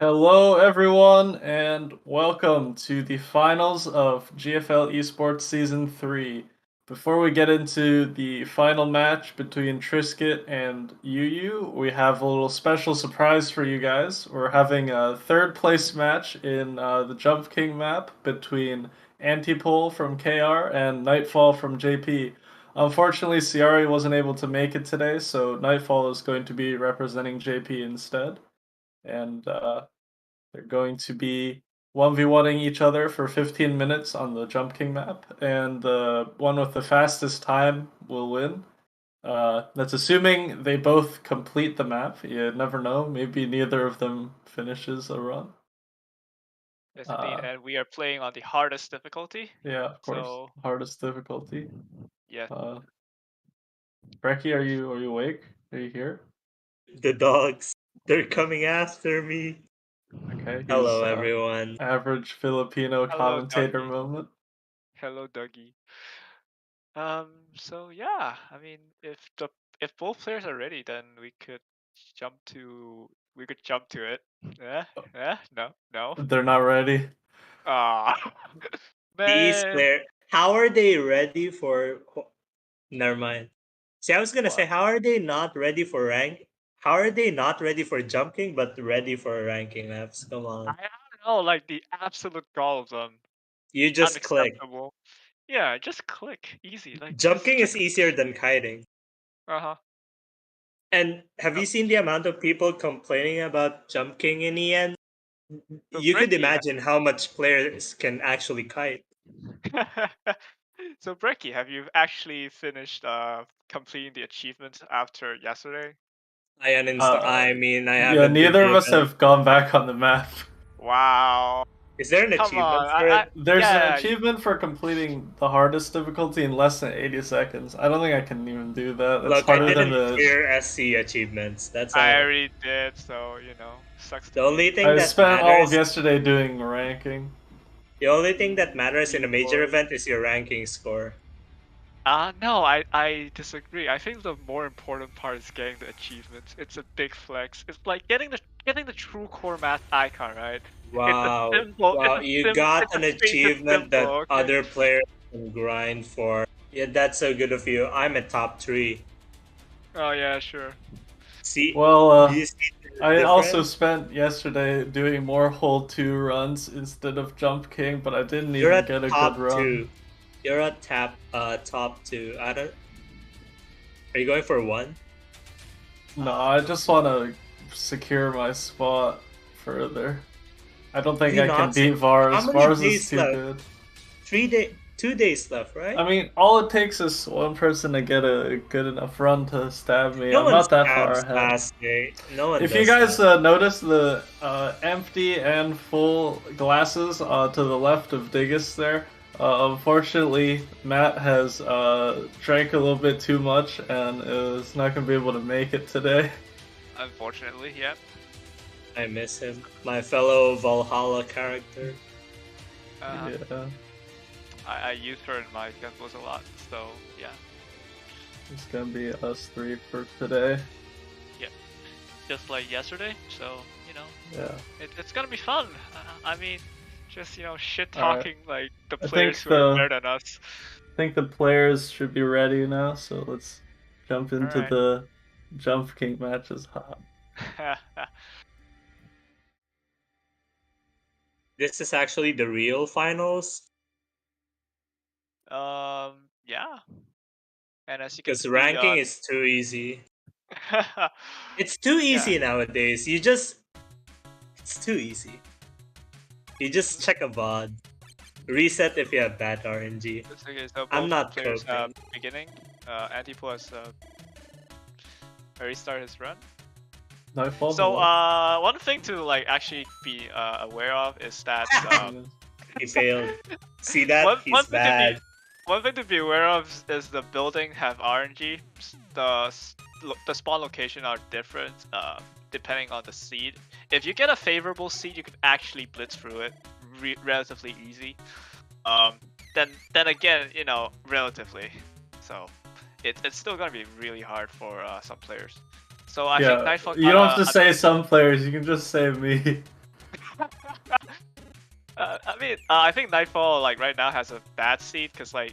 Hello, everyone, and welcome to the finals of GFL Esports Season 3. Before we get into the final match between Trisket and Yu, we have a little special surprise for you guys. We're having a third place match in the Jump King map between Antipole from KR and Nightfall from JP. Unfortunately, Ciari wasn't able to make it today, so Nightfall is going to be representing JP instead. And they're going to be 1v1ing each other for 15 minutes on the Jump King map, and the one with the fastest time will win. That's assuming they both complete the map. You never know. Maybe neither of them finishes a run. Yes, indeed, and we are playing on the hardest difficulty. Yeah, of course. So Hardest difficulty. yeah, Brecky, are you awake? Are you here? The dogs, they're coming after me. Okay. Hello, everyone. Average Filipino Hello, commentator Dougie. moment. Hello, Dougie. So yeah, I mean, if both players are ready, then we could jump to it. No. They're not ready. Ah, These man. players, how are they ready for? Never mind. See, I was gonna say, What? how are they not ready for rank? How are they not ready for jumping, but ready for ranking maps? Come I on, don't know, like the absolute gall of them, you just click. unacceptable. Yeah, just click, easy. Like Jumping just is easier than kiting. uh-huh. And have you seen the amount of people complaining about jumping in EN? So You could Brecky, imagine how much players can actually kite. So Brecky, have you actually finished completing the achievements after yesterday? I uninstall. I mean, I Yeah, haven't did neither the of us event. have gone back on the map. Wow. Is there an Come on. achievement for it? There's an Yeah, achievement for completing the hardest difficulty in less than 80 seconds. I don't think I can even do that. That's Look, I harder than didn't the. clear SC achievements. That's I all. already did, so sucks to The be only you. thing I that spent all of matters, yesterday doing ranking. the only thing that matters in a major Boy. event is your ranking score. No, I disagree. I think the more important part is getting the achievements. It's a big flex. It's like getting the true core math icon, right? It's a Wow, simple. It's wow! a You sim. got It's a an space. It's achievement simple. that Okay. other players can grind for. Yeah, that's so good of you. I'm a top 3. Oh yeah, sure. See, Well, do you see the I also difference? spent yesterday doing more hold 2 runs instead of Jump King, but I didn't You're even at get a good top run. 2. You're at top 2. I don't. Are you going for 1? No, I just want to secure my spot further. I don't think You I can not? beat How Vars. many Vars is days too left? good. 2 days left, right? I mean, all it takes is one person to get a good enough run to stab me. No I'm one not that far stabs ahead. last day. No one If you does guys that. notice the empty and full glasses to the left of Diggus there, unfortunately, Matt has drank a little bit too much and is not going to be able to make it today. Unfortunately, yeah. I miss him. My fellow Valhalla character. Yeah, I use her in my combos a lot, so yeah. it's going to be us 3 for today. Yeah. Just like yesterday, so Yeah. it's gonna be fun. I mean, just shit Alright. talking like the I players think who are better than us. I think the players should be ready now, so let's jump into Alright. the Jump King matches. This is actually the real finals. Yeah. And as you can Because see, ranking is too easy. It's too yeah. easy nowadays. It's too easy. You just check a VOD. Reset if you have bad RNG. Okay, so I'm both not players have coping. beginning. Antipo has already started his run. Nightfall. So one thing to like actually be aware of is that He failed. See that? one He's thing bad. one thing to be aware of is the building have RNG. The spawn location are different depending on the seed. If you get a favorable seed, you can actually blitz through it relatively easy. Then again, relatively. So it's still gonna be really hard for some players. So I think Nightfall you don't have to I say mean, some players. You can just say me. I think Nightfall like right now has a bad seed because like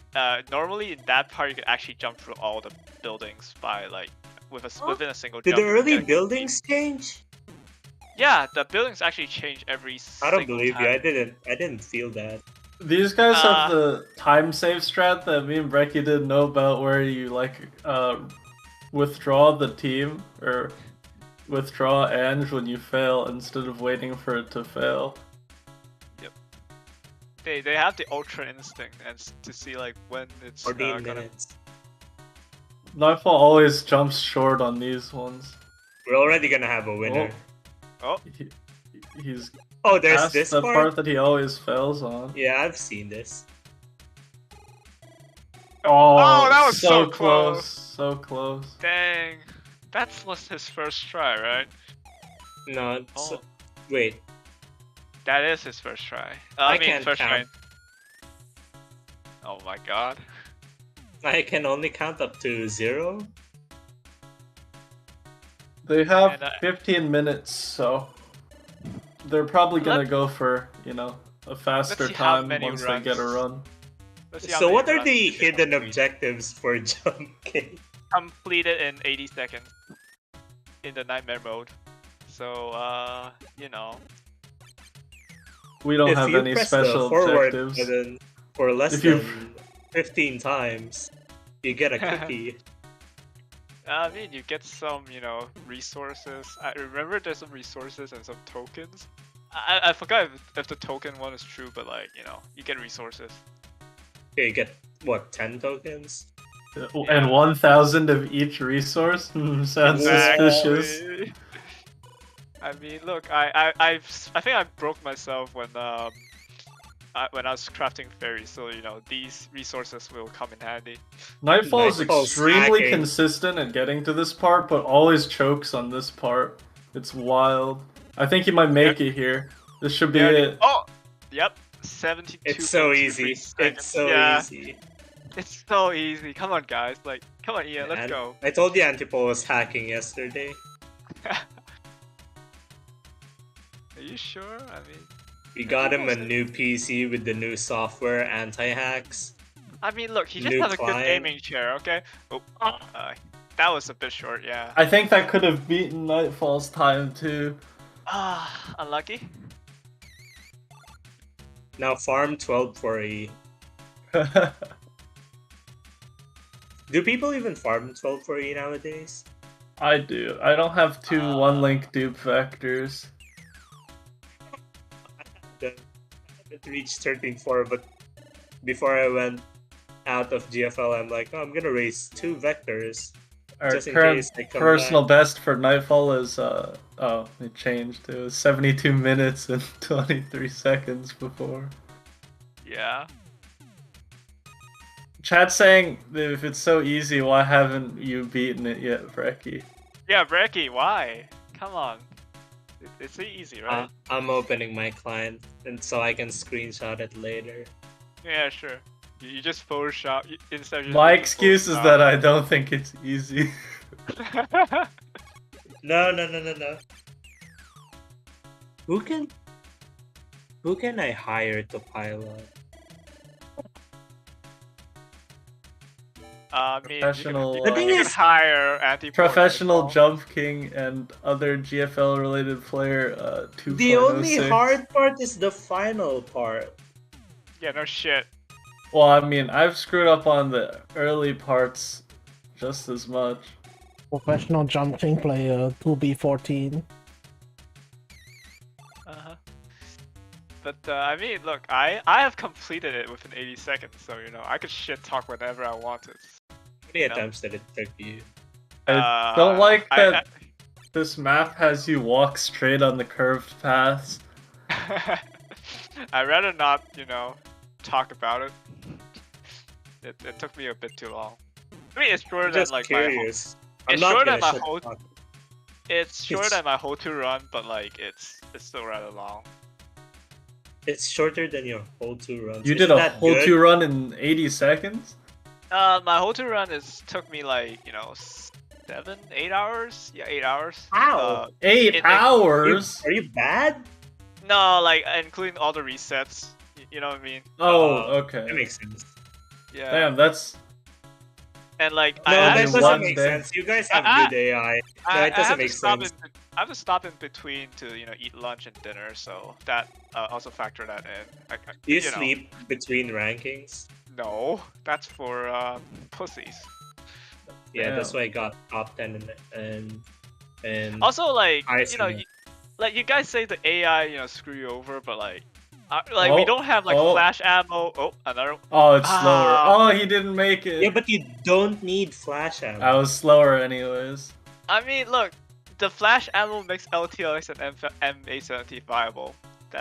normally in that part you can actually jump through all the buildings by like within a single Did the jump. You can early get a good seed. buildings change? Yeah, the buildings actually change every I don't single believe you. time. I didn't feel that. These guys have the time save strat that me and Brecky didn't know about, where you like withdraw the team or withdraw Ange when you fail instead of waiting for it to fail. Yep. They have the ultra instinct and to see like when it's 14 gonna. minutes. Nightfall always jumps short on these ones. We're already gonna have a winner. Oh, He's Oh, there's past this the part? part that he always fails on. Yeah, I've seen this. Oh, that was so close. So close. dang. That was his first try, right? No, it's... Oh. Wait. That is his first try. I mean, can't first count. try. Oh my god. I can only count up to 0? They have And, 15 minutes, so they're probably gonna Let- go for, a faster see how time many once they get a runs. run. Let's see how So many what are runs the they can hidden complete. objectives for Jump King? Completed in 80 seconds in the nightmare mode. So, We don't If have you any press special the forward objectives. button for less If you- than 15 times, you get a cookie. I mean, you get some, resources. I remember there's some resources and some tokens. I forgot if the token one is true, but like, you get resources. Okay, you get, what, 10 tokens? And 1,000 of each resource? Sounds suspicious. Exactly. I mean, look, I think I broke myself when I was crafting fairies, so these resources will come in handy. Nightfall is Nightfall's extremely hacking. consistent at getting to this part, but always chokes on this part. It's wild. I think he might make it here. This should be it. Oh, yep, 72. It's so easy. It's so easy. It's so easy. Come on, guys. Like, come on, Ian, let's And go. I told you Antipole was hacking yesterday. Are you sure? I mean, We got him a new PC with the new software, anti-hacks. look, he just New has a good client. aiming chair, okay? Oh, that was a bit short, yeah. I think that could have beaten Nightfall's time too. Unlucky. Now farm 12 for E. Do people even farm 12 for E nowadays? I do. I don't have two one-link dupe vectors. I haven't reached 13-4, but before I went out of GFL, I'm like, oh, I'm gonna raise 2 vectors. Our Just in current case they come personal back. best for Nightfall is oh, it changed. It was 72 minutes and 23 seconds before. Yeah. Chat's saying that if it's so easy, why haven't you beaten it yet, Brecky? Yeah, Brecky, why? Come on. It's easy, right? I'm opening my client, and so I can screenshot it later. Yeah, sure. You just Photoshop instead of just My using excuse is Photoshop. that I don't think it's easy. No. Who can I hire to pilot? I mean, Professional, you can is- hire anti Professional Jump King and other GFL related player 2.06. The only hard part is the final part. Yeah, no shit. Well, I mean, I've screwed up on the early parts just as much. Professional Jump King player 2B14. But I mean, look, I have completed it within 80 seconds, so I could shit talk whenever I wanted. How many attempts did it take you? I don't like that this map has you walk straight on the curved paths. I'd rather not, talk about it. It took me a bit too long. I mean, it's shorter I'm than just like curious. It's I'm not shorter gonna than my shut whole. talk. It's shorter than my whole 2 run, but like it's still rather long. It's shorter than your whole 2 runs. You did Isn't a that whole good? 2 run in 80 seconds? My whole 2 run took me like 7, 8 hours. Yeah, 8 hours. How? 8 it- hours? Are you bad? No, like including all the resets. You know what I mean? Oh, That okay. makes sense. Yeah. Damn, that's And like No, I that have to doesn't stop. make day. sense. You guys have I- good AI. No, I it doesn't have to make stop sense. I have to stop in between to eat lunch and dinner, so that also factor that in. Do you you know, sleep between rankings? no, that's for pussies. Yeah, that's Damn. why I got top 10 and Also, like highest in like you guys say the AI screw you over, but like we Oh, don't have like oh. flash ammo. Oh, another. Oh, it's slower. Ah. Oh, he didn't make it. Yeah, but you don't need flash I ammo. was slower anyways. I mean, look, the flash ammo makes LTLX and M870 viable.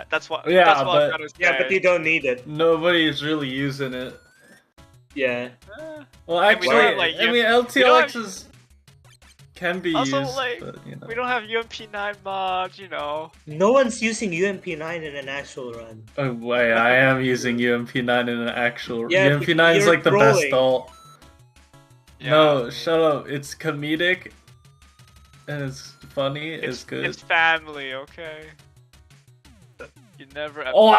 That's what. Yeah, that's what I'm but- trying to say. Yeah, but you don't need it. Nobody's really using it. Yeah. Well, And we don't actually, have, like, I mean, we don't LTLXs can be Also, used, like, but we don't have UMP9 mods, No one's using UMP9 in an actual run. Oh wait, I am using UMP9 in an actual. Yeah, UMP9 is you're like the best trolling. ult. Yeah. No, shut up. It's comedic, and it's funny. It's good. It's family, okay. You never. Oh,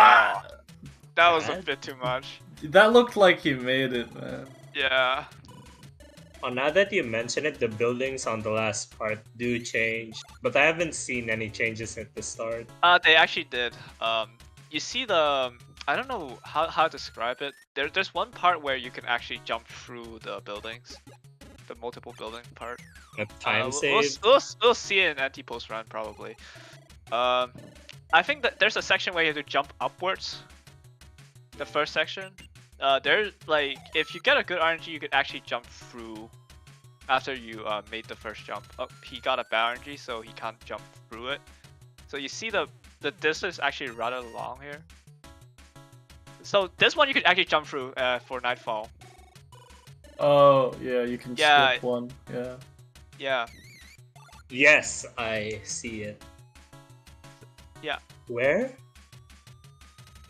that was a Bad? bit too much. that looked like he made it, man. Yeah. Oh, now that you mention it, the buildings on the last part do change, but I haven't seen any changes at the start. They actually did. You see the. I don't know how to describe it. There's one part where you can actually jump through the buildings, the multiple building part. A time We'll save. see it in anti-post run probably. I think that there's a section where you have to jump upwards. The first section. There's like if you get a good RNG, you could actually jump through after you made the first jump. Oh, he got a bad RNG, so he can't jump through it. So you see the distance is actually rather long here. So this one you could actually jump through for Nightfall. Oh yeah, you can Yeah. skip one. Yeah. Yeah. Yes, I see it. Yeah. Where?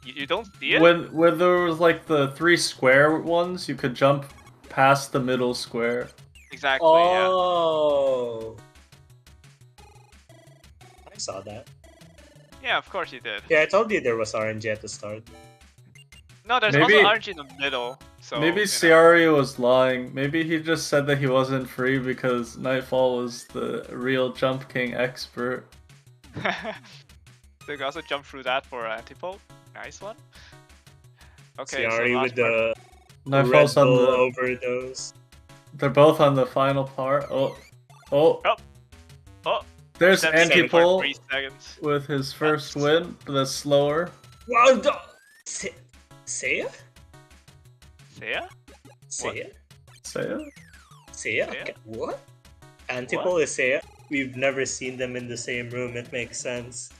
You don't see it? When there was like the 3 square ones, you could jump past the middle square. Exactly. Oh. I saw that. Yeah, of course you did. Yeah, I told you there was RNG at the start. No, there's Maybe- also RNG in the middle. So Maybe you know. Ciari was lying. Maybe he just said that he wasn't free because Nightfall was the real Jump King expert. They can also jump through that for Antipole. Nice one. Okay, so Ciari last with part. the Nightfall's Red on Bull the. overdose. They're both on the final part. Oh. Oh. Oh. There's 7.3 Antipole seconds. with his first win. That's slower. Wow, Seiya? Seiya? Seiya? Say it. Seiya? Seiya? Okay, what? Antipole is Seiya? We've never seen them in the same room, it makes sense.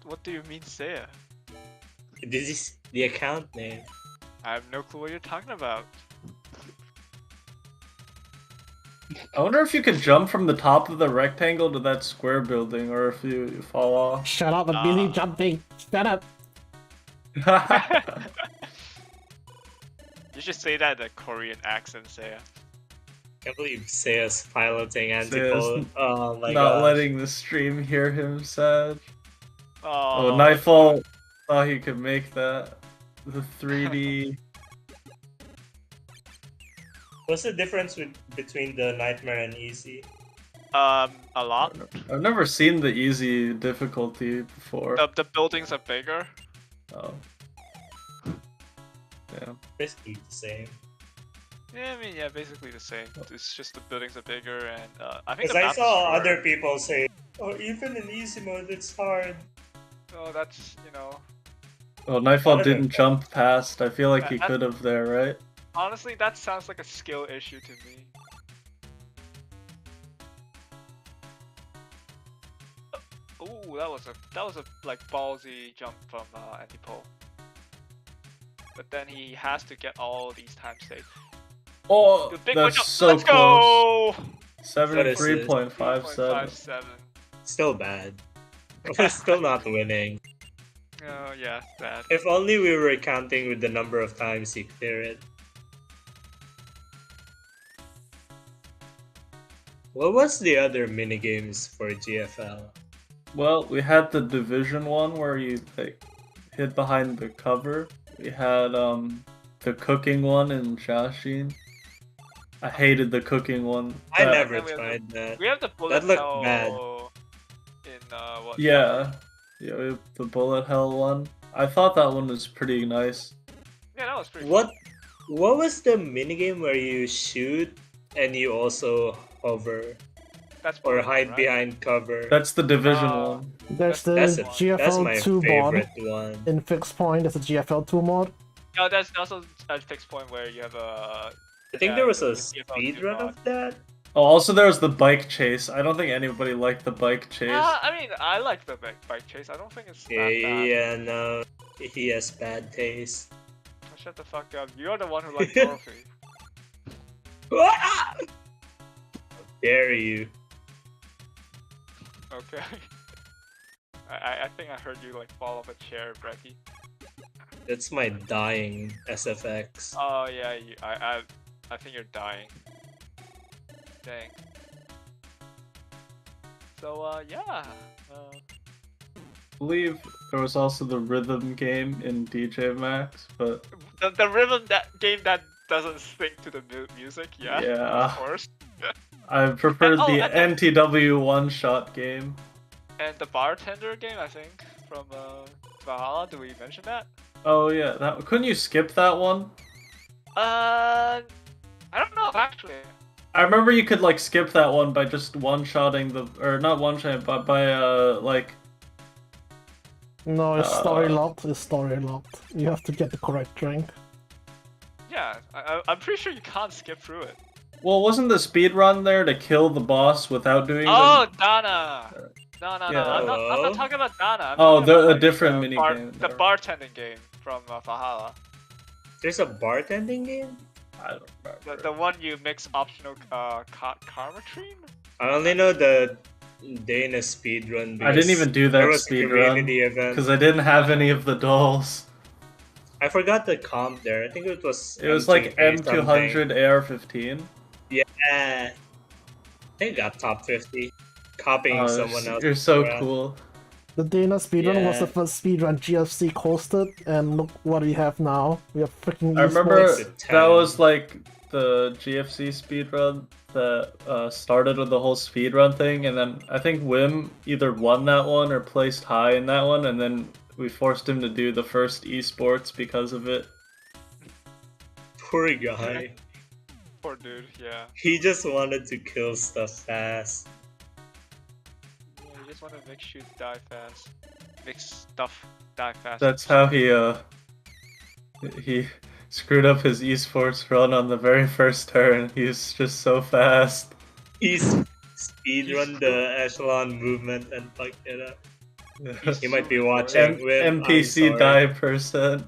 What do you mean Seiya? This is the account name. I have no clue what you're talking about. I wonder if you could jump from the top of the rectangle to that square building, or if you fall off. Shut up, I'm busy jumping. Shut up. You should say that in a Korean accent, Seiya. I can't believe Seiya's piloting Antipole. Oh my Not gosh. letting the stream hear him sad. Oh, Oh, Nightfall thought he could make that. The 3D. What's the difference between the Nightmare and Easy? a lot. I've never seen the easy difficulty before. The buildings are bigger. Oh. Yeah. Basically the same. Yeah, I mean, yeah, basically the same. It's just the buildings are bigger, and I think Because the I map saw is other people say, oh, even in easy mode, it's hard. Oh, that's Oh, Nightfall Better than didn't that. jump past. I feel like he I- could have there, right? honestly, that sounds like a skill issue to me. Ooh, that was a like ballsy jump from Antipole. But then he has to get all these time saves. Oh, The big one that's jump. so Let's close. go! 73.57. 3.57. Still bad. We're still not winning. Oh yeah, bad. If only we were counting with the number of times you clear it. What was the other minigames for GFL? Well, we had the Division one where you like hid behind the cover. We had the cooking one in Jashin. I hated the cooking one. I That, And never then tried that. we have the bullet That looked bad. hell in what? yeah, yeah, we have the bullet hell one. I thought that one was pretty nice. Yeah, that was pretty What fun. what was the minigame where you shoot and you also hover That's or bullet hell, hide right? behind cover? That's the Division Uh, one. There's That's the a, one. that's GFL my 2 mod favorite one. in Fixed Point. There's a GFL 2 mod. No, that's also a fixed point where you have a. I think there was the a CFL speed 2 run mod. of that. Oh, also there was the bike chase. I don't think anybody liked the bike chase. I mean, I like the bike chase. I don't think it's that bad. Yeah, no, he has bad taste. Oh, shut the fuck up. You're the one who liked Dorothy. How dare you? Okay. I think I heard you like fall off a chair, Brecky. That's my dying SFX. Oh yeah, I think you're dying. Dang. So yeah. I believe there was also the rhythm game in DJ Max, but The rhythm game that doesn't sync to the music, yeah. Yeah. Of course. I preferred Oh, the and NTW one-shot game. And the bartender game, I think, from Valhalla. Did we mention that? Oh yeah, that couldn't you skip that one? I don't know actually. I remember you could like skip that one by just one-shotting the, or not one-shotting, but by like. No, it's story locked. It's story locked. You have to get the correct drink. Yeah, I'm pretty sure you can't skip through it. Well, wasn't the speed run there to kill the boss without doing? Oh, Dana. No, Yeah. I'm not talking about Dana. I'm Oh, talking about, a different minigame. the bartending game from Valhalla. There's a bartending game? I don't remember. The one you mix optional karma cream? I only know the Dana speedrun. I didn't even do there that was a speed run community event. because I didn't have any of the dolls. I forgot the comp there. I think it was. It was like M200 M200 AR-15. Yeah. I think it got top 50. Copying someone else. You're so cool. The Dana speedrun was Yeah. the first speedrun GFC hosted, and look what we have now. We have freaking I remember esports. that was like the GFC speedrun that started with the whole speedrun thing, and then I think Wim either won that one or placed high in that one, and then we forced him to do the first esports because of it. Poor guy. Poor dude, yeah. He just wanted to kill stuff fast. Yeah, you just want to make shoot die fast. Make stuff die fast. That's how he screwed up his esports run on the very first turn. He's just so fast. He's speedrun the echelon movement and fucked it up. He might be watching with NPC die percent.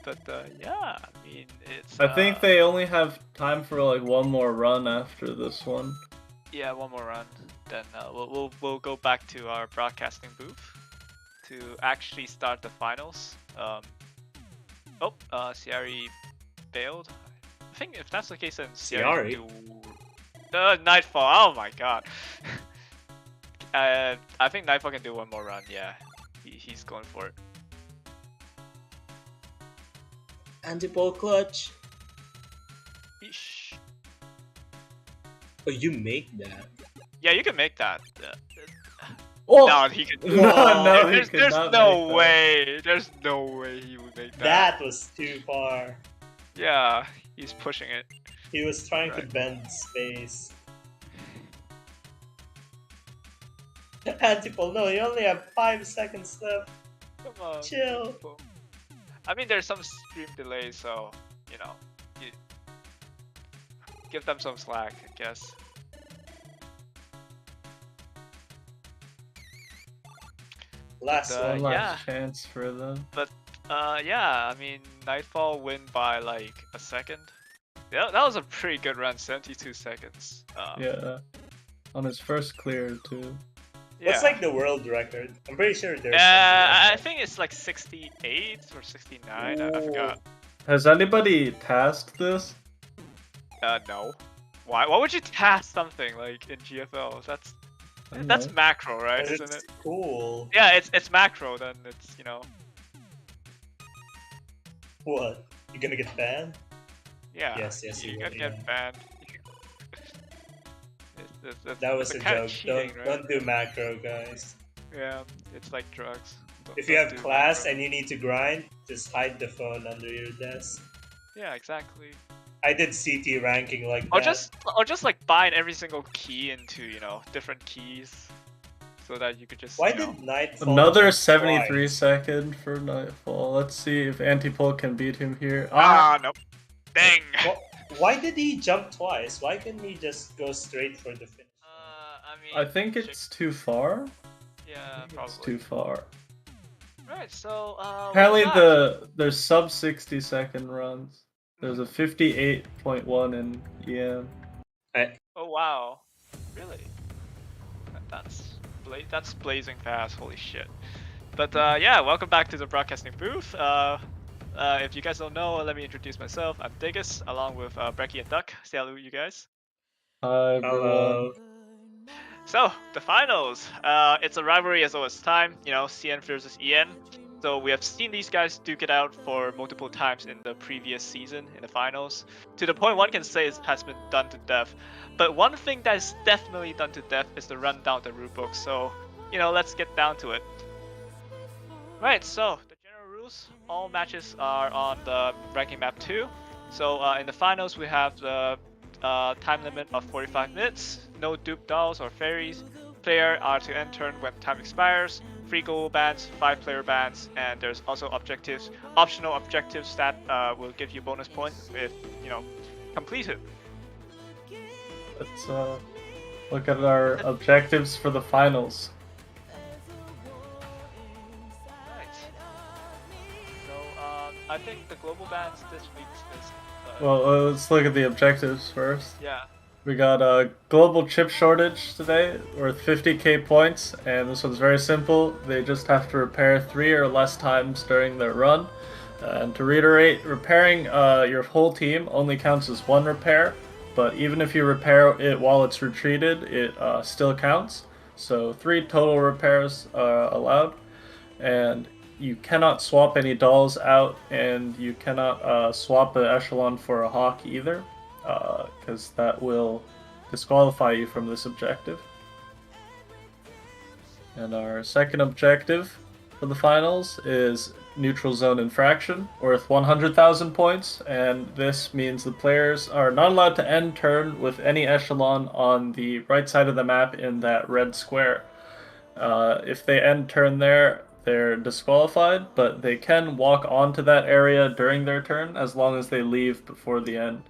But yeah, I mean it's. I think they only have time for like one more run after this one. Yeah, one more run. Then we'll go back to our broadcasting booth to actually start the finals. Ciari bailed. I think if that's the case, then Ciari can do Nightfall. Oh my god. I think Nightfall can do one more run. Yeah, he's going for it. Anti-ball clutch. Eesh. Oh, you make that? Yeah, you can make that. Oh! No, he could. No, he there's could not no make that. way. There's no way he would make that. That was too far. Yeah, he's pushing it. He was trying to bend space. Antipole, no, you only have 5 seconds left. Come on. Chill. people. I mean, there's some stream delay, so you know, you give them some slack, I guess. Last But, one. One yeah. last chance for them. Yeah, I mean, Nightfall win by like a second. Yeah, that was a pretty good run, 72 seconds. Yeah. On his first clear too. Yeah. What's like the world record? I'm pretty sure there's. I think it's like 68 or 69. I forgot. Has anybody tasked this? No. Why would you task something like in GFL? That's know. macro, right? Because Isn't it's it? cool. Yeah, it's macro. Then it's What? You gonna get banned? yeah. Yes, You you can will. get Yeah. banned. That It's was a a kind of joke. cheating, right? Don't do macro, guys. Yeah, it's like drugs. If you Don't have do class macro. and you need to grind, just hide the phone under your desk. Yeah, exactly. I did CT ranking like Or that. just like bind every single key into different keys, so that you could just Why did Nightfall Another jump 73 twice? second for Nightfall. Let's see if Antipole can beat him here. Ah! nope. Dang. Why did he jump twice? Why couldn't he just go straight for the finish? I mean. I think it's too far. Yeah, It's probably. too far. Right. So Apparently welcome back. there's sub 60-second runs. There's a 58.1 in EM. Oh wow. Really? That's blazing fast. Holy shit. But yeah, welcome back to the broadcasting booth. If you guys don't know, let me introduce myself. I'm Diggis, along with Brecky and Duck. Say hello, you guys. Hi everyone. Hello. So the finals. It's a rivalry as always time. CN versus EN. So we have seen these guys duke it out for multiple times in the previous season in the finals, to the point one can say it has been done to death. But one thing that is definitely done to death is the run down the rulebook. So let's get down to it. Right. So the general rules: all matches are on the ranking map 2. So in the finals we have the time limit of 45 minutes, no dupe dolls or fairies. Player are to end turn when time expires. 3 goal bans, 5 player bans, and there's also optional objectives that will give you bonus points if completed. Let's look at our objectives for the finals. Right. So I think the global bans this week is. Well, let's look at the objectives first. Yeah. We got a global chip shortage today worth 50k points, and this one's very simple. They just have to repair 3 or less times during their run. And to reiterate, repairing your whole team only counts as 1 repair, but even if you repair it while it's retreated, it still counts. So 3 total repairs allowed, and you cannot swap any dolls out, and you cannot swap an echelon for a hawk either, because that will disqualify you from this objective. And our second objective for the finals is neutral zone infraction, worth 100,000 points, and this means the players are not allowed to end turn with any echelon on the right side of the map in that red square. If they end turn there, they're disqualified, but they can walk onto that area during their turn as long as they leave before the end.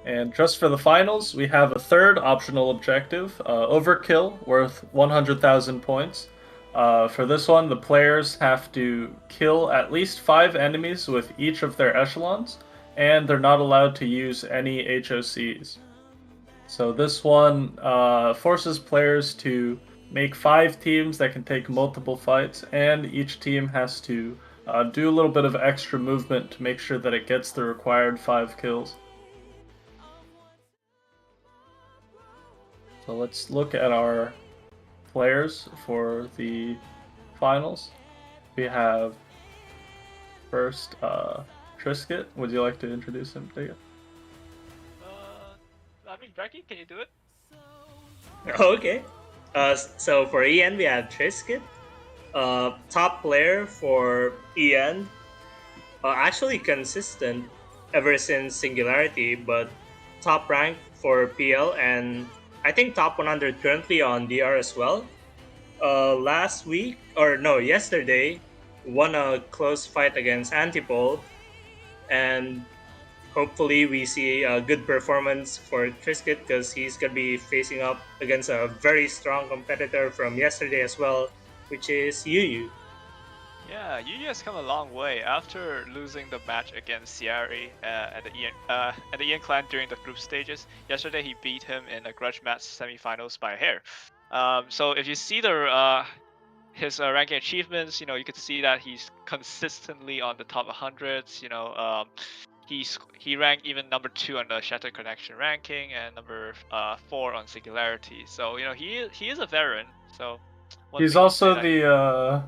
And just for the finals, we have a third optional objective, Overkill, worth 100,000 points. For this one, the players have to kill at least 5 enemies with each of their echelons, and they're not allowed to use any HOCs. So this one forces players to make 5 teams that can take multiple fights, and each team has to do a little bit of extra movement to make sure that it gets the required 5 kills. So let's look at our players for the finals. We have first Trisket. Would you like to introduce him to you? I mean, Brecky, can you do it? Okay. So for EN we have Trisket. Top player for EN. Actually consistent ever since Singularity, but top rank for PL and I think top 100 currently on DR as well. Last week, or no, yesterday, won a close fight against Antipole, and hopefully we see a good performance for Trisket because he's gonna be facing up against a very strong competitor from yesterday as well, which is Yuyu. Yeah, Yu has come a long way after losing the match against Ciari at the Ian clan during the group stages. Yesterday, he beat him in a grudge match semifinals by a hair. So if you see his ranking achievements, you could see that he's consistently on the top 100s. he ranked even number 2 on the Shattered Connection ranking and number 4 on Singularity. So he is a veteran. So He's also the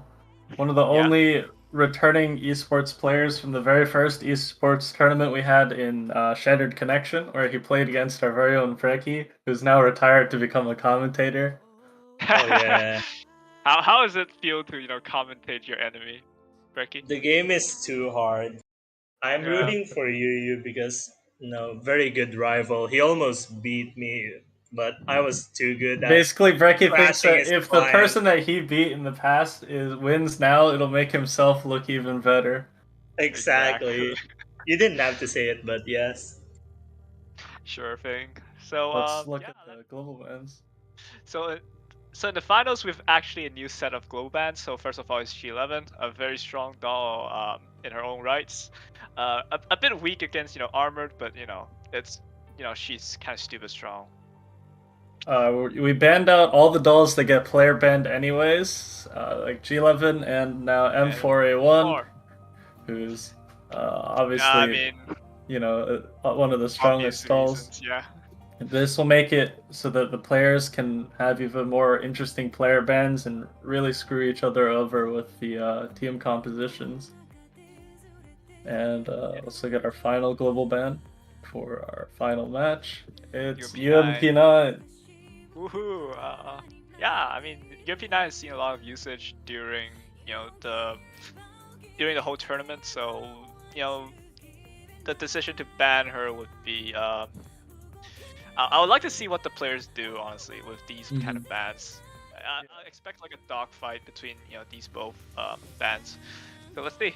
one of the Yeah. only returning esports players from the very first esports tournament we had in Shattered Connection, where he played against our very own Frecky, who's now retired to become a commentator. Oh yeah. How does it feel to commentate your enemy, Becky? The game is too hard. I'm Yeah. rooting for Yu because very good rival. He almost beat me, but I was too good at Basically, Brecky thinks crashing that his if the client. person that he beat in the past wins now, it'll make himself look even better. Exactly. You didn't have to say it, but yes. Sure thing. So Let's look yeah, at the global bans. so in the finals we've actually a new set of glow bands. So first of all is G11, a very strong doll in her own rights. A bit weak against armored, but it's she's kind of stupid strong. We banned out all the dolls that get player banned anyways, like G11 and now M4A1, who's I obviously, mean, one of the obvious strongest dolls. reasons, yeah. This will make it so that the players can have even more interesting player bans and really screw each other over with the team compositions. And let's look at our final global ban for our final match. It's UMP9. Woohoo! Yeah, I mean, UMP9 has seen a lot of usage during during the whole tournament, so the decision to ban her would be. I would like to see what the players do, honestly, with these kind of bans. I expect like a dogfight between these both bans. So let's see.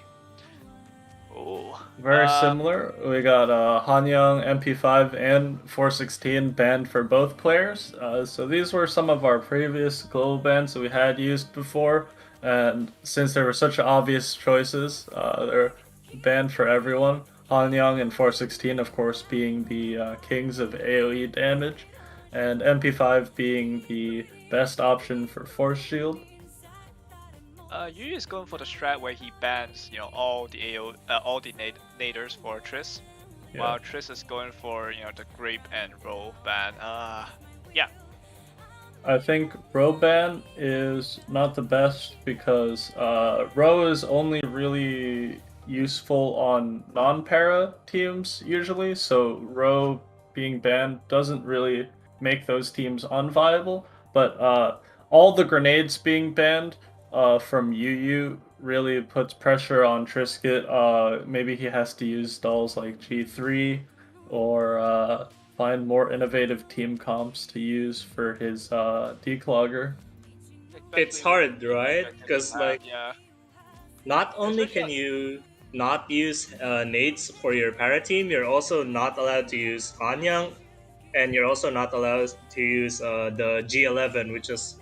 Oh, Very similar. We got Hanyang, MP5, and 416 banned for both players. So these were some of our previous global bans that we had used before, and since there were such obvious choices, they're banned for everyone. Hanyang and 416, of course, being the kings of AoE damage, and MP5 being the best option for Force Shield. Yu is going for the strat where he bans, all the all the naders for Triss, while Triss is going for, the grape and roll ban. Yeah. I think row ban is not the best because row is only really useful on non-para teams usually, so row being banned doesn't really make those teams unviable, but all the grenades being banned from UU really puts pressure on Trisket. Maybe he has to use dolls like G3 or find more innovative team comps to use for his declogger. It's hard, right? Because yeah. Not only can you not use nades for your para team, you're also not allowed to use Hanyang, and you're also not allowed to use the G11, which is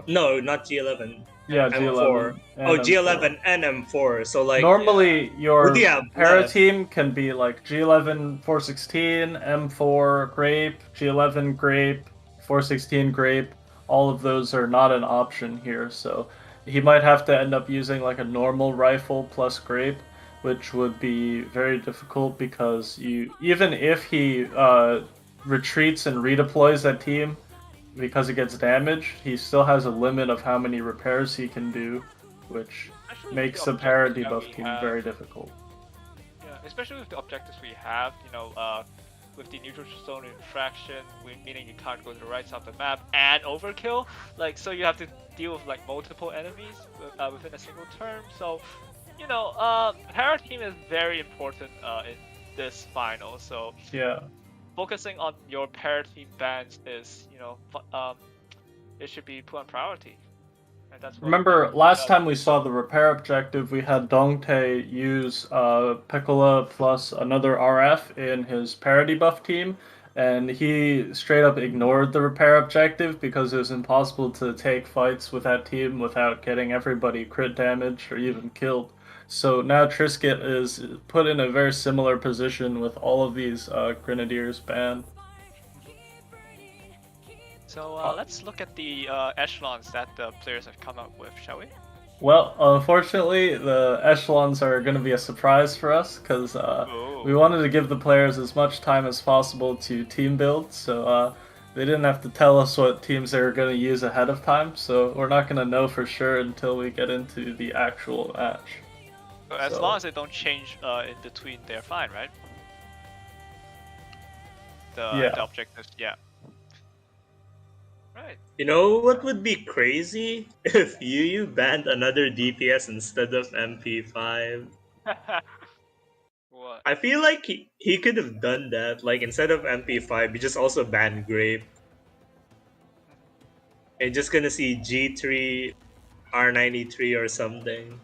no, not G11. Yeah, M4. G11. G11 and M4. So like normally your para left? team can be like G11 416, M4 Grape, G11 Grape, 416 Grape. All of those are not an option here, so he might have to end up using like a normal rifle plus Grape, which would be very difficult because even if he retreats and redeploys that team because it gets damaged, he still has a limit of how many repairs he can do, which makes the para debuff team very difficult. Yeah, especially with the objectives we have, with the neutral zone infraction, meaning you can't go to the right side of the map, and overkill, so you have to deal with multiple enemies within a single turn. So, para team is very important in this final. So yeah. Focusing on your para team bans is, it should be put on priority. And that's Remember, last time we saw the repair objective, we had Dongtae use Piccola plus another RF in his para debuff team, and he straight up ignored the repair objective because it was impossible to take fights with that team without getting everybody crit damage or even killed. So now Trisket is put in a very similar position with all of these Grenadiers banned. So let's look at the echelons that the players have come up with, shall we? Well, unfortunately, the echelons are going to be a surprise for us because we Oh. wanted to give the players as much time as possible to team build, so they didn't have to tell us what teams they were going to use ahead of time. So we're not going to know for sure until we get into the actual match. So as So long as they don't change in between, they're fine, right? The yeah, objectives, yeah. Right. You know what would be crazy if UU banned another DPS instead of MP5? What? I feel like he could have done that. Like instead of MP5, he just also banned Grape. And just gonna see G3, R93 or something.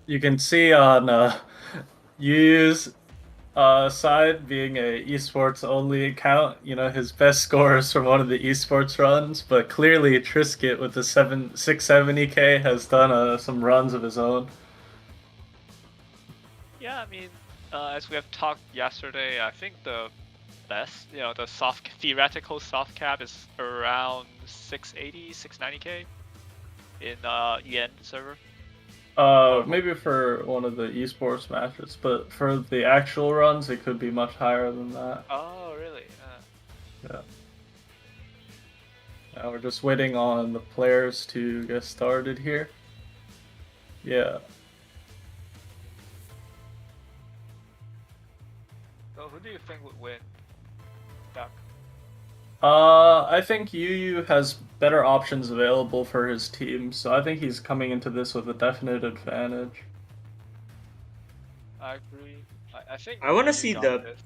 you can see on Yu's side being a esports only account, his best scores from one of the esports runs, but clearly Trisket with the 670k has done some runs of his own. Yeah, I mean, as we have talked yesterday, I think the best, the theoretical soft cap is around 680, 690k in EN server. Maybe for one of the esports matches, but for the actual runs, it could be much higher than that. Oh, really? Yeah. Now we're just waiting on the players to get started here. Yeah. So who do you think would win? Duck. I think Yu has better options available for his team, so I think he's coming into this with a definite advantage. I agree. I think I want to you see got the this.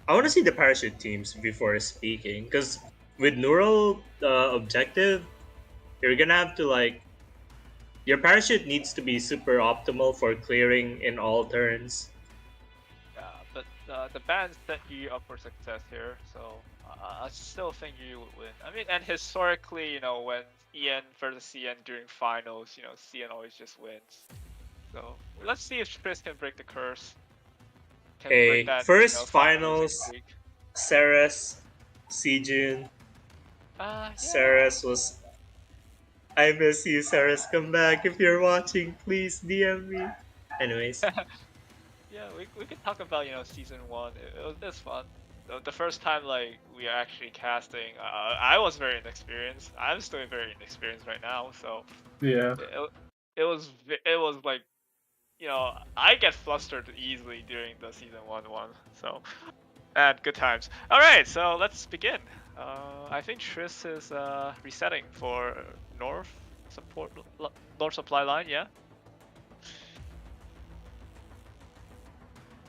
I want to see the parachute teams before speaking, because with neural objective, you're gonna have to like your parachute needs to be super optimal for clearing in all turns. Yeah, but the band set you up for success here, so I still think you would win. I mean, and historically, when EN versus CN during finals, CN always just wins. So let's see if Chris can break the curse, can break Okay, that, first final losing finals, streak. Ceres, Sejun. Yeah. Ceres was. I miss you, Ceres. Come back if you're watching. Please DM me. Anyways, Yeah, we could talk about season one. It's fun. The first time like we are actually casting, I was very inexperienced. I'm still very inexperienced right now, so Yeah. it was like I get flustered easily during the season one. So and good times. All right, so let's begin. I think Tris is resetting for north support north supply line. Yeah.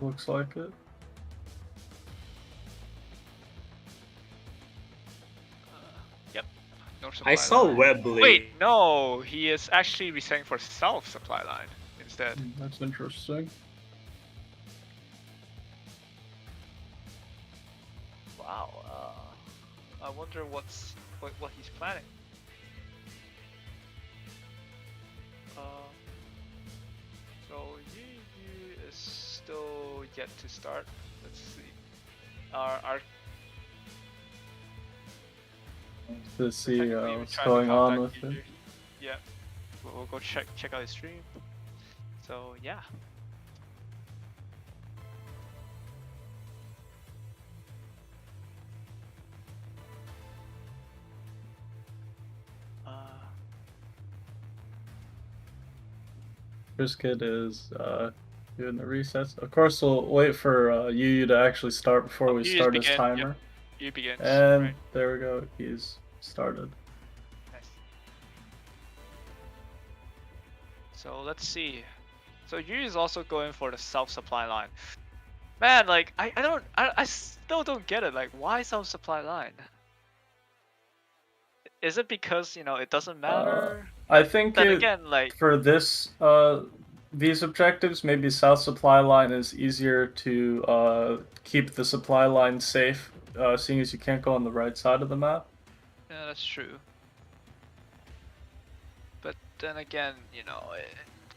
Looks like it. Yep. North supply I saw line. Webley. Wait, no, he is actually resetting for south supply line instead. That's interesting. Wow. I wonder what he's planning. Uh, so Yu is still yet to start. Let's see. Our To see technically we're what's trying to going on with contact him. Yu. Yeah, we'll go check out his stream. So yeah. Brisket is doing the resets. Of course, we'll wait for Yu to actually start before we Yu start his begin. timer. Yep. Yu begins. And Right. there we go. He's started. Nice. So let's see. So Yu is also going for the self supply line. Man, like I still don't get it. Like, why self supply line? Is it because it doesn't matter? I think Then again, like for these objectives, maybe South Supply Line is easier to keep the supply line safe, seeing as you can't go on the right side of the map. yeah, that's true. But then again,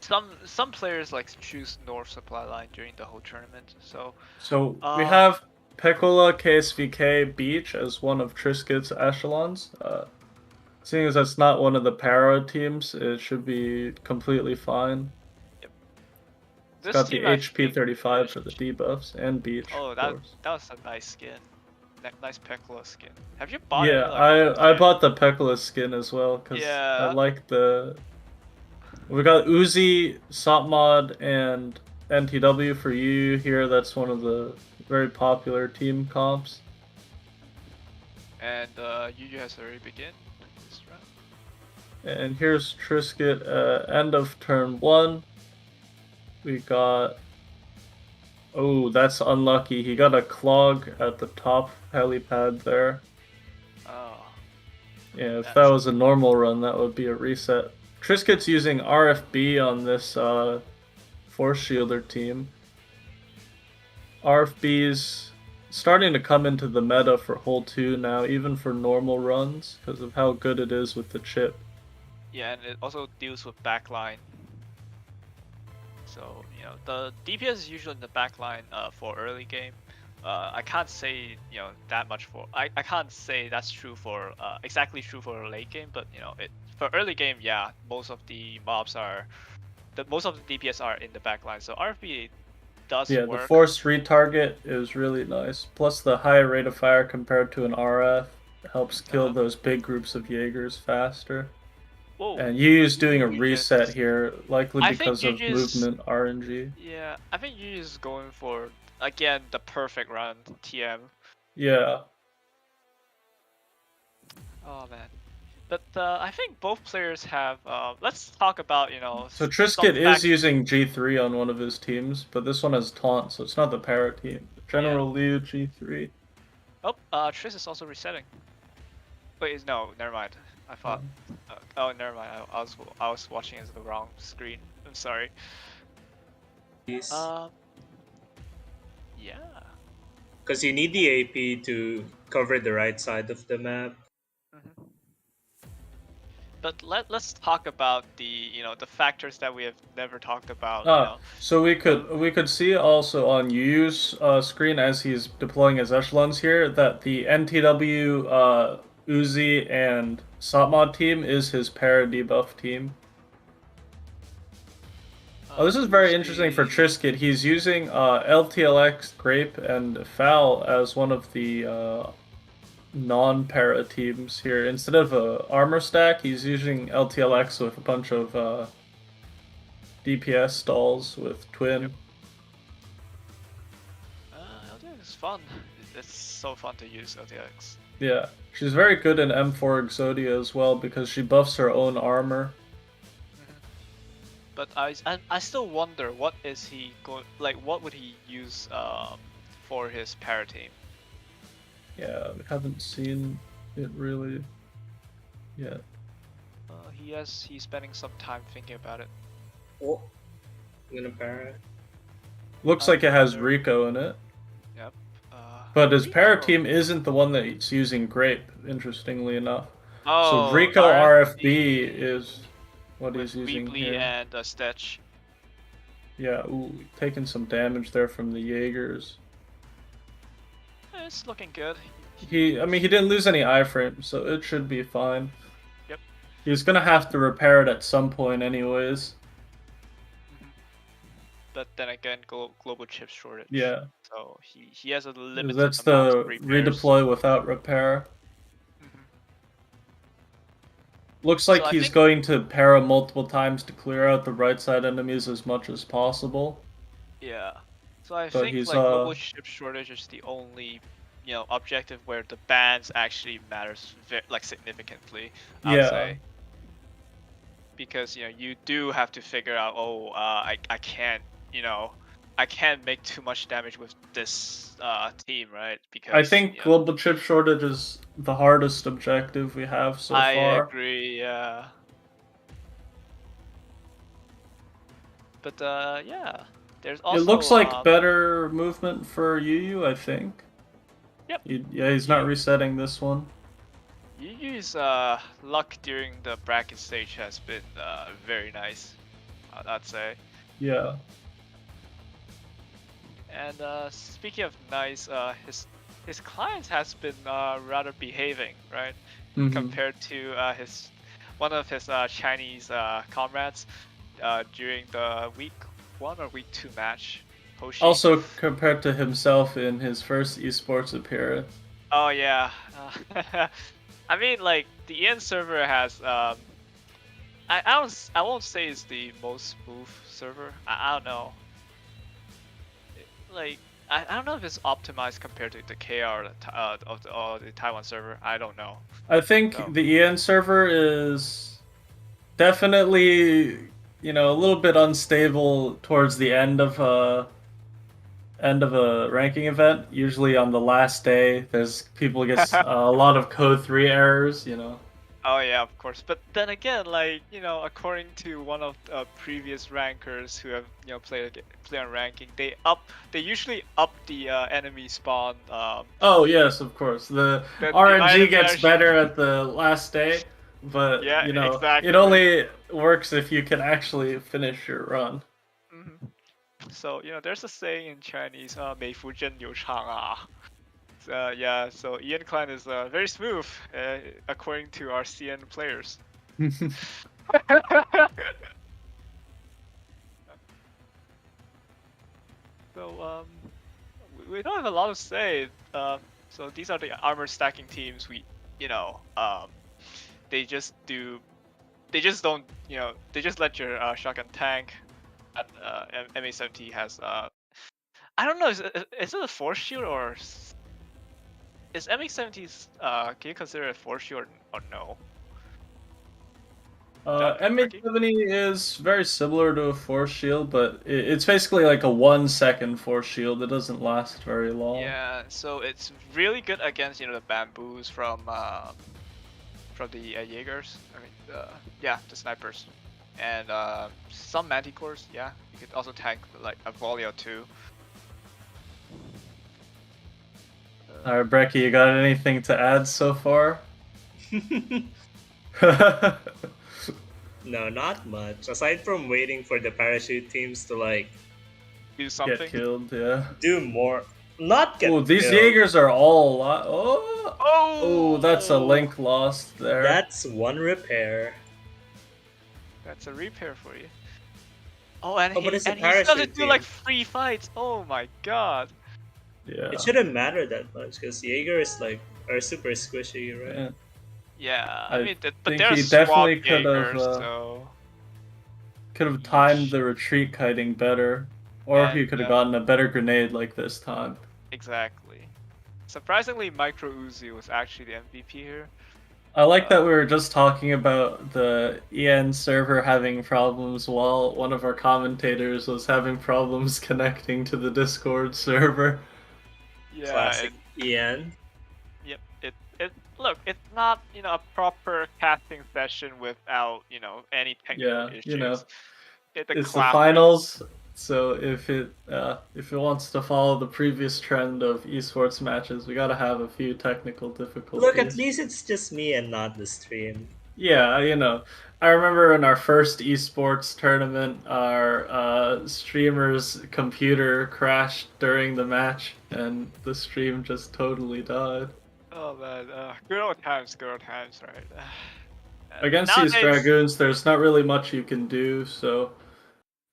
some players like choose North supply line during the whole tournament. So we have Pecola KSVK Beach as one of Trisket's echelons. Seeing as that's not one of the para teams, it should be completely fine. It's This got the team actually HP 35 for the finished- debuffs and Beach, Oh, of that course. was a nice skin. Nice Piccolo skin. Have you bought Yeah, any like I bought the Pekla skin as well because I Yeah. like the. We got Uzi, Sopmod, and NTW for you here. That's one of the very popular team comps. And Yu has already begun this round. And here's Trisket, end of turn 1. We got. Oh, that's unlucky. He got a clog at the top helipad there. Oh. Yeah, if that was a normal run, that would be a reset. Trisket's using RFB on this Force Shielder team. RFB's starting to come into the meta for Hole 2 now, even for normal runs, because of how good it is with the chip. Yeah, and it also deals with backline. So, you know, the DPS is usually in the backline for early game. I can't say, you know, that much for... I can't say that's true for... exactly true for late game, but, you know, for early game, yeah, most of the mobs are... most of the DPS are in the backline, so RFB does Yeah, work. the forced retarget is really nice. Plus the higher rate of fire compared to an RF helps kill those big groups of Jaegers faster. Whoa. And Yu's doing a Yu reset just- here, likely I because think of Yu's- movement RNG. Yeah, I think Yu is going for, again, the perfect run, TM. Yeah. Oh man. But I think both players have. Let's talk about, you know. So some Trisket is facts- using G3 on one of his teams, but this one has taunt, so it's not the para team. General Liu G3. Oh, Triss is also resetting. Wait, no, never mind. I thought. Oh, never mind. I was watching as the wrong screen. I'm sorry. Yeah. Because you need the AP to cover the right side of the map. Mhm. But let's talk about the the factors that we have never talked about. So we could see also on Yu's screen as he's deploying his echelons here that the NTW Uzi and Sopmod team is his para debuff team. Oh, this is very interesting for Trisket. He's using LTLX, Grape, and Foul as one of the non-para teams here. Instead of a armor stack, he's using LTLX with a bunch of DPS stalls with Twin. Yep. LTX is fun. It's so fun to use LTX. Yeah, she's very good in M4 Exodia as well because she buffs her own armor. But I still wonder what is he going what would he use for his para team? Yeah, we haven't seen it really yet. He's spending some time thinking about it. Oh, I'm gonna para. Looks like it has Rico in it. Yep. But his para team isn't the one that's using Grape, interestingly enough. Oh, so Rico RFB is what he's using Weebly here. and Stitch. Yeah, ooh, taking some damage there from the Jaegers. It's looking good. He didn't lose any iframe, so it should be fine. Yep. He's gonna have to repair it at some point anyways. But then again, global chip shortage. Yeah. So he has a limited That's amount the of repairs. redeploy without repair. Looks like So he's going to para multiple times to clear out the right side enemies as much as possible. Yeah. So I But think he's, global chip shortage is the only objective where the bans actually matters significantly. I would say. Because you do have to figure out I can't I can't make too much damage with this team, right? Because I think global chip shortage is the hardest objective we have so far. I agree, yeah. But yeah, there's also. It looks like better movement for Yu, I think. Yep. Yeah, he's not resetting this one. Yu's luck during the bracket stage has been very nice, I'd say. Yeah. And speaking of nice, his his client has been rather behaving, right? Mhm. Compared to one of his Chinese comrades during the week 1 or week 2 match. Hoshi. Also compared to himself in his first esports appearance. Oh yeah. I mean, like the EN server has I won't say it's the most smooth server. I don't know. Like I don't know if it's optimized compared to the KR of the Taiwan server. I don't know. I think So. the EN server is definitely, a little bit unstable towards the end of a ranking event. Usually on the last day, there's people get a lot of code 3 errors. Oh yeah, of course. But then again, like according to one of the previous rankers who have play on ranking, they usually up the enemy spawn. Oh yes, of course. The The RNG items gets actually- better at the last day, but Yeah, exactly. it only works if you can actually finish your run. Mhm. So there's a saying in Chinese, 每福真流畅啊. Yeah, so Ian Klein is very smooth, according to our CN players. So we don't have a lot to say. So these are the armor stacking teams. They just don't, they just let your shotgun tank. And MA70 has I don't know, is it a force shield or is MA70's can you consider it a force shield or no? MH70 is very similar to a force shield, but it's basically like a 1 second force shield. It doesn't last very long. Yeah, so it's really good against the bamboos from the Jaegers. I mean, the snipers, and some manticores. Yeah, you could also tank like a volley or two. All right, Brecky, you got anything to add so far? No, not much. Aside from waiting for the parachute teams to Do something. Get killed, yeah. do more, not get. Oh, these killed. Jaegers are all alive. Oh, that's a link lost there. That's one repair. That's a repair for you. Oh, and but it's a he still parachute to do like team. 3 fights. Oh my god. Yeah. It shouldn't matter that much because Jaegers are super squishy, right? Yeah. Yeah, I I mean, but think they're he swap definitely could Jaegers, have so could have timed the retreat kiting better, or And, he could have gotten a better grenade like this time. exactly. Surprisingly, Micro Uzi was actually the MVP here. I like that we were just talking about the EN server having problems while one of our commentators was having problems connecting to the Discord server. Yeah, Classic Ian. Yep. Look, it's not a proper casting session without any technical issues. It's the classic. finals, so if it wants to follow the previous trend of esports matches, we gotta have a few technical difficulties. Look, at least it's just me and not the stream. Yeah, I remember in our first esports tournament, our streamer's computer crashed during the match, and the stream just totally died. Oh man, good old times, right? Against Nowadays, these Dragoons, there's not really much you can do, so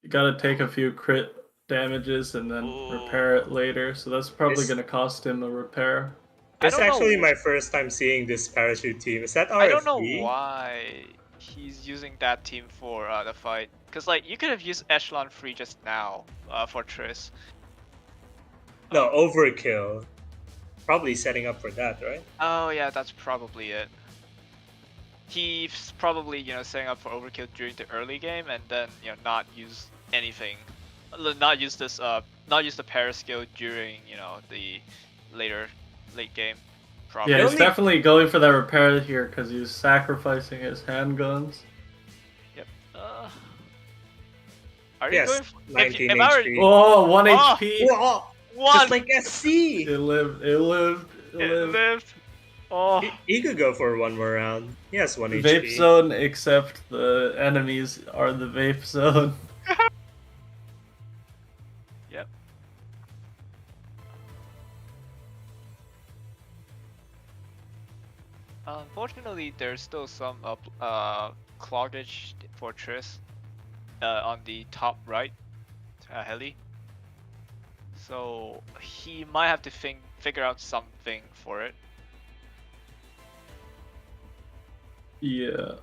you gotta take a few crit damages and then repair it later, so that's probably gonna cost him a repair. It's actually my first time seeing this parachute team. Is that RFB? I don't know why he's using that team for the fight. Because like you could have used Echelon Free just now for Triss. No, overkill. Probably setting up for that, right? Oh yeah, that's probably it. He's probably setting up for overkill during the early game and then not use anything, not use this not use the para skill during the late game. Probably. Yeah, he's definitely going for that repair here because he's sacrificing his handguns. Yep. Are you going for 19 HP? Oh, 1 HP. Whoa, just like SC. It lived. Oh. He could go for one more round. He has 1 Vape HP. zone, except the enemies are the vape zone. Yep. Unfortunately, there's still some cloggage for Triss on the top right heli. So he might have to figure out something for it. Yeah.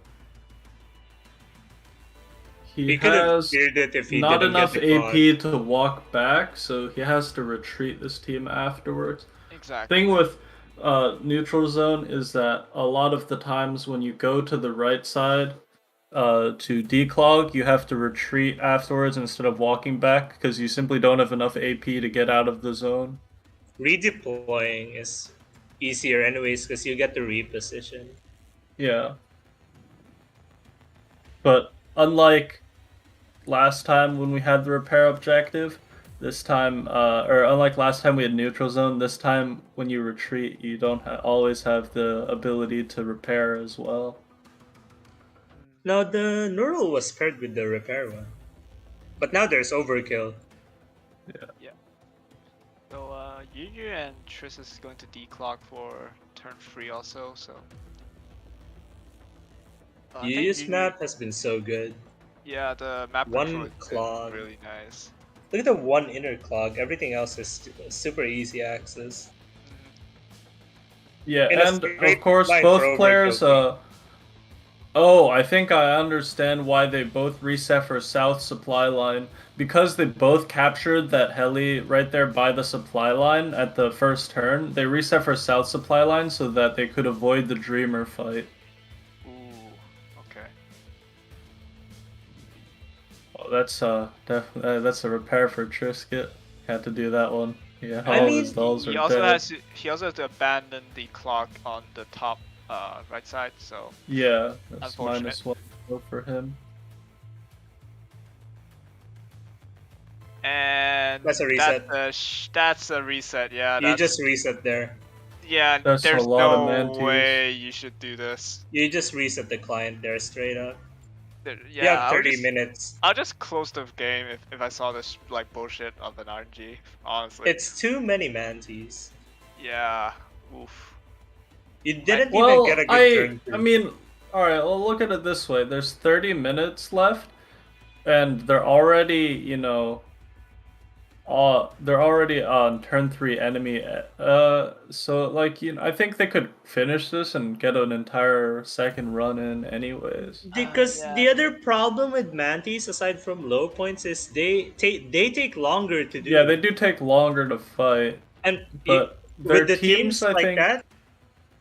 He He could have has cleared it if he not didn't enough get the clog. AP to walk back, so he has to retreat this team afterwards. Exactly. Thing with neutral zone is that a lot of the times when you go to the right side to declog, you have to retreat afterwards instead of walking back because you simply don't have enough AP to get out of the zone. Redeploying is easier anyways because you get to reposition. Yeah. But unlike last time when we had the repair objective, this time, or unlike last time we had neutral zone, this time when you retreat, you don't always have the ability to repair as well. Now the neural was paired with the repair one, but now there's overkill. Yeah. So Yu and Triss is going to declog for turn 3 also. So. I think Yu's Yu, map has been so good. yeah, the map One control has been clog. really nice. Look at the one inner clog. Everything else is super easy access. Yeah, In a and of straight course line both for players. overkill. Oh, I think I understand why they both reset for south supply line. Because they both captured that heli right there by the supply line at the first turn, they reset for south supply line so that they could avoid the Dreamer fight. Ooh, okay. Oh, that's that's a repair for Trisket. Had to do that one. Yeah, I all of mean, his dolls He are also dead. he also has to abandon the clock on the top right side. So Yeah, that's unfortunate. -1 for him. And That's a reset. that's a reset. Yeah, You that's just reset there. yeah. That's a There's lot of no mantis. way you should do this. You just reset the client there straight up. You Yeah, have 30 minutes. I'll just close the game if I saw this like bullshit of an RNG. Honestly. It's too many mantis. Yeah. Oof. You didn't even Well, get a good turn. I mean, all right. Well, look at it this way: there's 30 minutes left, and they're already, they're already on turn 3 enemy. So like, I think they could finish this and get an entire second run in, anyways. Because Yeah. the other problem with mantis, aside from low points, is they take longer to do. Yeah, they do take longer to fight, And but their with the teams, I like think, that,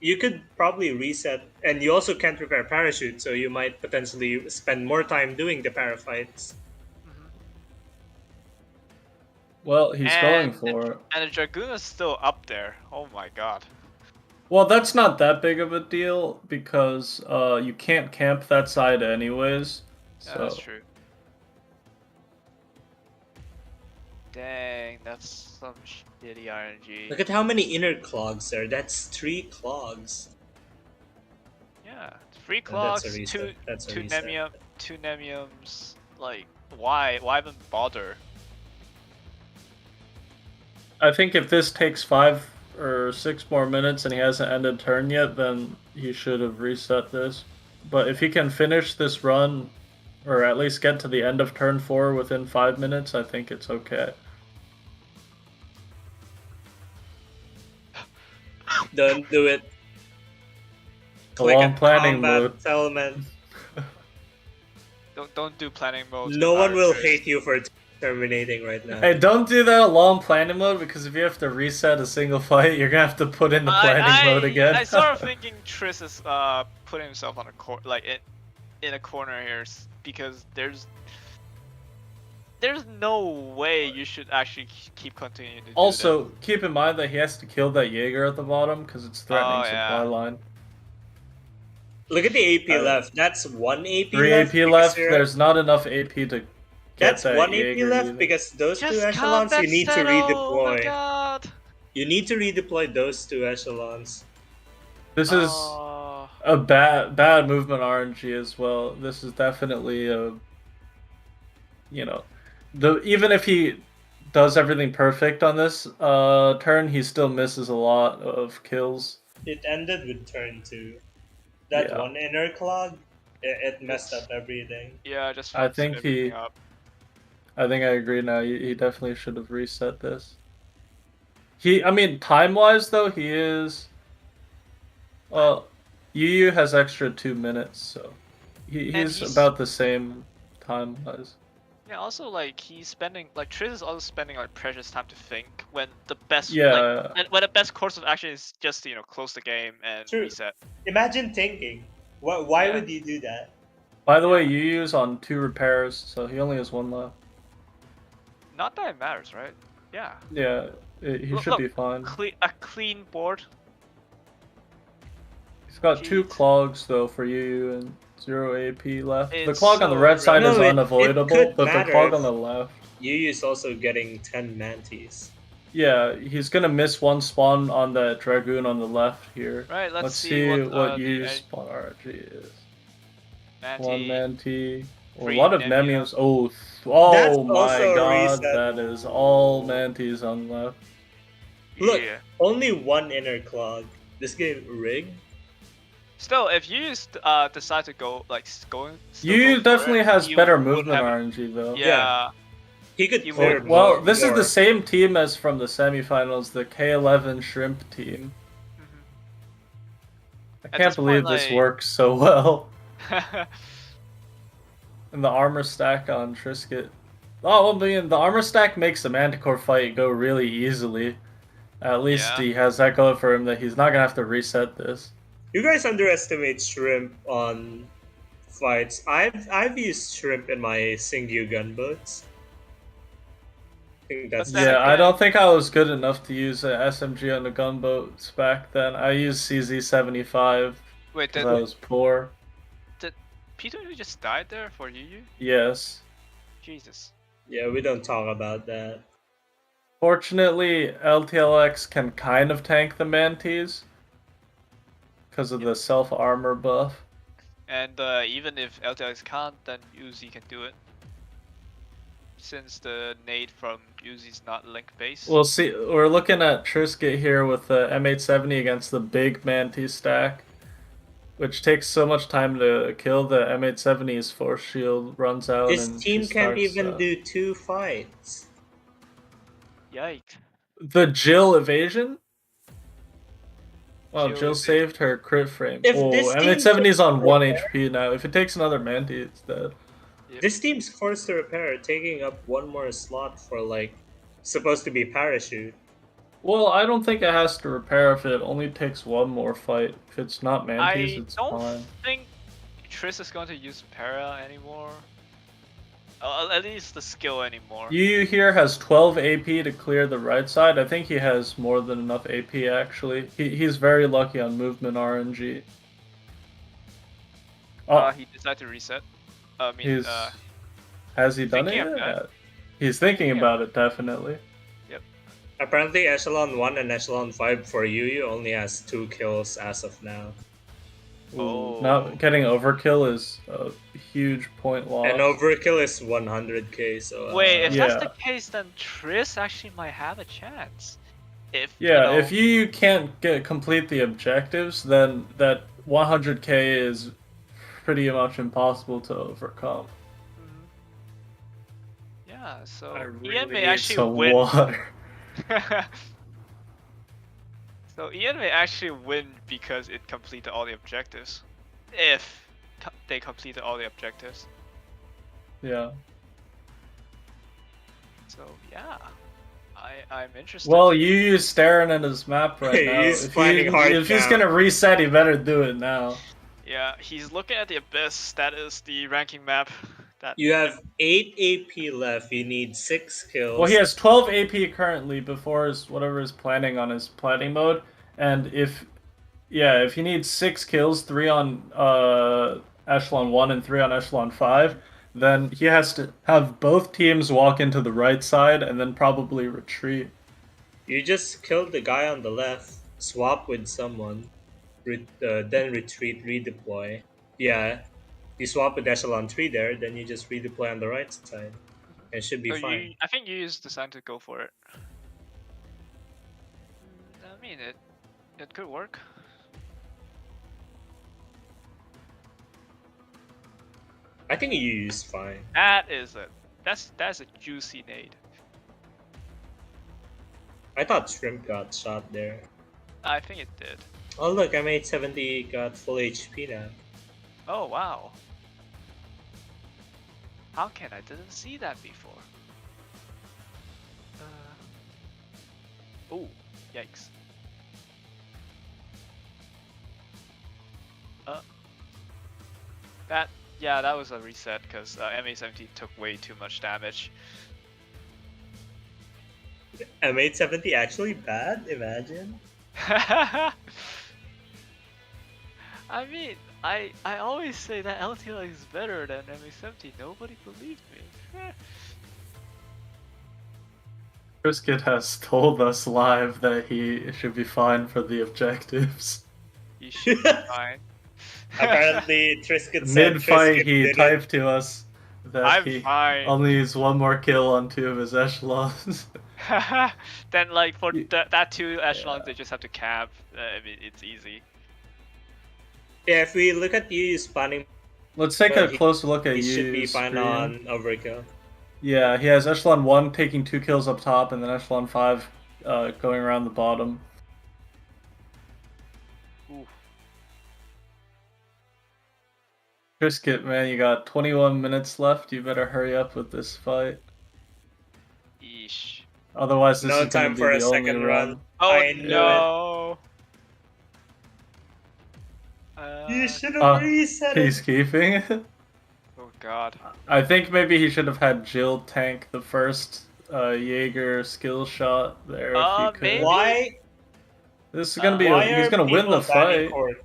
you could probably reset, and you also can't repair parachute, so you might potentially spend more time doing the para fights. well, he's going for it. And the Dragoon is still up there. Oh my god. Well, that's not that big of a deal because you can't camp that side anyways. Yeah, So that's true. Dang, that's some shitty RNG. Look at how many inner clogs there. That's 3 clogs. Yeah, 3 And clocks, that's a reset. two That's a two reset. two nemiums. Like, why even bother? I think if this takes 5 or 6 more minutes and he hasn't ended turn yet, then he should have reset this. But if he can finish this run, or at least get to the end of turn 4 within 5 minutes, I think it's okay. Don't do it. A long planning combat mode. settlement. Don't do planning mode. No one will hate you for terminating right now. Hey, don't do that long planning mode, because if you have to reset a single fight, you're gonna have to put in the planning mode again. I sort of thinking Triss is putting himself on a in a corner here because there's no way you should actually keep continuing to do Also, keep in mind that he has to kill that Jaeger at the bottom because it's threatening supply line. Look at the AP left. That's 1 AP 3 left. AP left. There's not enough AP to get That's that 1 Jaeger AP left either. because those Just 2 echelons you need to redeploy. Oh my god. You need to redeploy those 2 echelons. This is a bad movement RNG as well. This is definitely a, even if he does everything perfect on this turn, he still misses a lot of kills. It ended with turn 2. that Yeah. one inner clog, it messed up everything. Yeah, just I fucks think everything up. I think I agree now. He definitely should have reset this. I mean, time-wise though, he is. Well, Yu has extra 2 minutes, so he's he's- about the same time-wise. Yeah, also like he's spending like Triss is also spending like precious time to think when the best Yeah. and when the best course of action is just to close the game and True. reset. Imagine thinking. Why Yeah. would you do that? By the way, Yeah. Yu's on 2 repairs, so he only has 1 left. Not that it matters, right? Yeah. Yeah, he should be fine. A clean board. He's got 2 Jeez. clogs though for Yu and 0 AP left. The It's clog on the so red side is No, it unavoidable, could but the matter clog if- on the left. Yu's also getting 10 mantis. Yeah, he's gonna miss 1 spawn on that Dragoon on the left here. Right, let's see see what the Yu's spawn RG is. Manti. 1 Manti. A Three lot of Nemium. Nemiums. Oh, That's my also a god, reset. that is all Mantis on left. Look, Yeah. only 1 inner clog. This game rigged. Still, if you decide to go going, Yu definitely has better would movement have- RNG though. Yeah. He could You clear would- Well, more- this is more. the same team as from the semifinals, the K11 Shrimp team. Mhm. I At can't this believe point, this like- works so well. And the armor stack on Trisket. Oh, I mean, the armor stack makes the Manticore fight go really easily. At least Yeah. he has that going for him that he's not gonna have to reset this. You guys underestimate shrimp on fights. I've used shrimp in my Singyu gunboats. I think that's But then Yeah, I again- don't think I was good enough to use an SMG on the gunboats back then. I used CZ75 Wait, because did I was poor. P2 just died there for Yu? Yes. Jesus. Yeah, we don't talk about that. Fortunately, LTLX can kind of tank the Mantis because of the self-armor buff. And even if LTX can't, then Uzi can do it. Since the nade from Uzi's not link based. We'll see. We're looking at Trisket here with the M870 against the big Mantis stack, which takes so much time to kill. The M870's force shield runs out. This and team she can't starts, even do 2 fights. Yikes. the Jill evasion. Wow, Jill Jill evasion. saved her crit frame. If Oh, this team M870's on just 1 repair- HP now. If it takes another Mantis, it's dead. This team's forced to repair, taking up 1 more slot for like supposed to be parachute. Well, I don't think it has to repair if it only takes 1 more fight. If it's not Mantis, I it's don't fine. think Triss is going to use Para anymore. At least the skill anymore. Yu here has 12 AP to clear the right side. I think he has more than enough AP actually. He's very lucky on movement RNG. Oh, He decided to reset. he's has he done it thinking yet? of that. Yeah. He's thinking Thinking about it definitely. Apparently, Echelon 1 and Echelon 5 for Yu only has 2 kills as of now. Oh. Now getting overkill is a huge point loss. And overkill is 100k, so... Wait, if that's Yeah. the case, then Triss actually might have a chance. If Yeah, you know, if you can't complete the objectives, then that 100k is pretty much impossible to overcome. Mhm. Yeah, so I Ian really may need actually some win. water. So Ian may actually win because it completed all the objectives. If they completed all the objectives. Yeah. So yeah, I'm interested. Well, Yu's staring at his map right now. He's finding hard if he's now. gonna reset, he better do it now. Yeah, he's looking at the Abyss. That is the ranking map. That You have 8 AP left, you need 6 kills. Well, he has 12 AP currently before his whatever is planning on his planning mode, and if he needs 6 kills, 3 on Echelon 1 and 3 on Echelon 5, then he has to have both teams walk into the right side and then probably retreat. You just killed the guy on the left, swap with someone, then retreat, redeploy. Yeah, you swap with Echelon 3 there, then you just redeploy on the right side. It should be so fine. I think you is designed to go for it. I mean, it could work. I think you is fine. That's a juicy nade. I thought Shrimp got shot there. I think it did. Oh look, M870 got full HP now. Oh wow. How can I didn't see that before? Oh, yikes. That was a reset because M870 took way too much damage. M870 actually bad? Imagine. I mean, I always say that LTI is better than M870. Nobody believed me. Trisket has told us live that he should be fine for the objectives. You should be fine. Apparently, Trisket said Mid-fight, Trisket he didn't. typed to us that I'm he fine. only needs one more kill on 2 of his echelons. Then like for You- that 2 echelons, yeah. they just have to cap. I mean, it's easy. Yeah, if we look at you spawning, Let's take Well, a closer look at he should be you. fine on overkill. Yeah, he has echelon 1 taking 2 kills up top, and then echelon 5 going around the bottom. Ooh. Trisket, man, you got 21 minutes left. You better hurry up with this fight. Yeesh. Otherwise, this No is going time to for be a the only second run. run. Oh I knew no! You should Uh, have reset He's it. keeping it. Oh god. I think maybe he should have had Jill tank the first Jaeger skill shot there if he could. Maybe? Why? This is gonna be. Why He's are gonna win people the banning fight. Cord?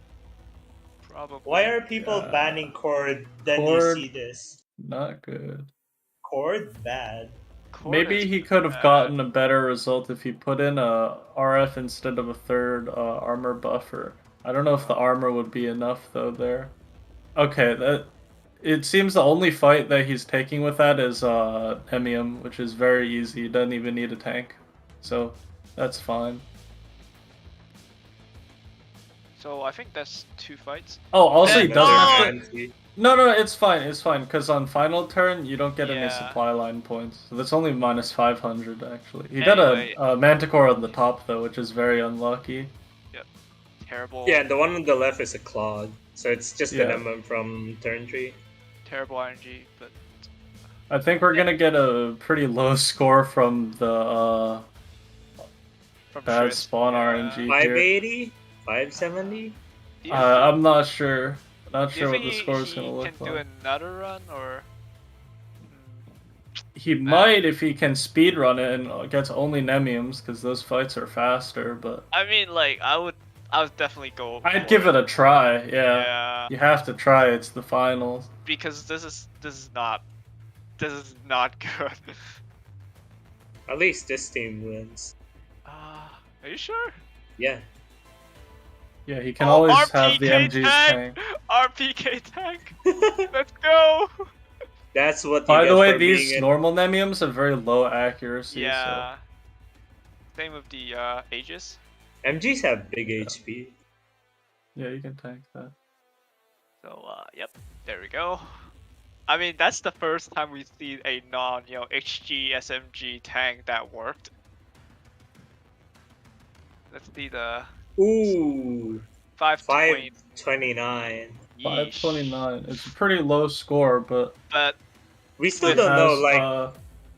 Probably. Why are people Yeah. banning Cord? Then Cord- you see this. Not good. Cord bad. Cord Maybe is he could have bad. gotten a better result if he put in a RF instead of a third armor buffer. I don't know if the armor would be enough though there. Okay, that it seems the only fight that he's taking with that is Hemium, which is very easy. He doesn't even need a tank. So that's fine. So I think that's 2 fights. Oh, also he No! doesn't have to. Fancy. No, it's fine, because on final turn you don't get any Yeah. supply line points. So that's only minus 500 actually. He got Anyway. a Manticore on the top though, which is very unlucky. Terrible. Yeah, the one on the left is a Claude. So it's just Yeah. an MM from turn 3. Terrible RNG, but I think we're gonna get a pretty low score from the from bad Tris, spawn yeah. RNG here. 580? 570? Do you I'm not sure. Not do you sure what think the score is he gonna look can do like. another run or? He might if he can speedrun it and gets only Nemiums, because those fights are faster, but I mean, like I would definitely go. I'd for give it a try, yeah. Yeah, You have to try, it's the finals. because this is not good. At least this team wins. Are you sure? Yeah. Yeah, he can always have the RPK MG's tank. RPK tank. Let's go. That's what you By get the way, for these being in- normal Nemiums have very low accuracy, Yeah. Same with the Aegis. MGs have big HP. so yeah, you can tank that. So yep, there we go. I mean, that's the first time we've seen a HG SMG tank that worked. Let's see the Ooh, 520. 529. 529. It's a pretty low score, but But We still it don't know, has, like,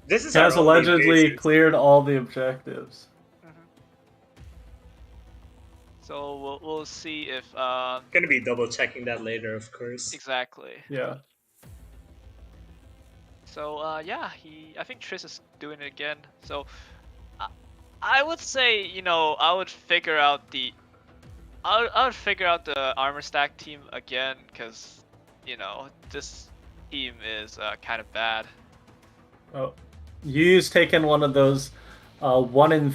this is he has our only allegedly basis. cleared all the objectives. so we'll see if Gonna be double checking that later, of course. exactly. Yeah. So yeah, I think Triss is doing it again. So I would say I would figure out the armor stack team again, because this team is kind of bad. Oh, Yu's taken one of those 1 in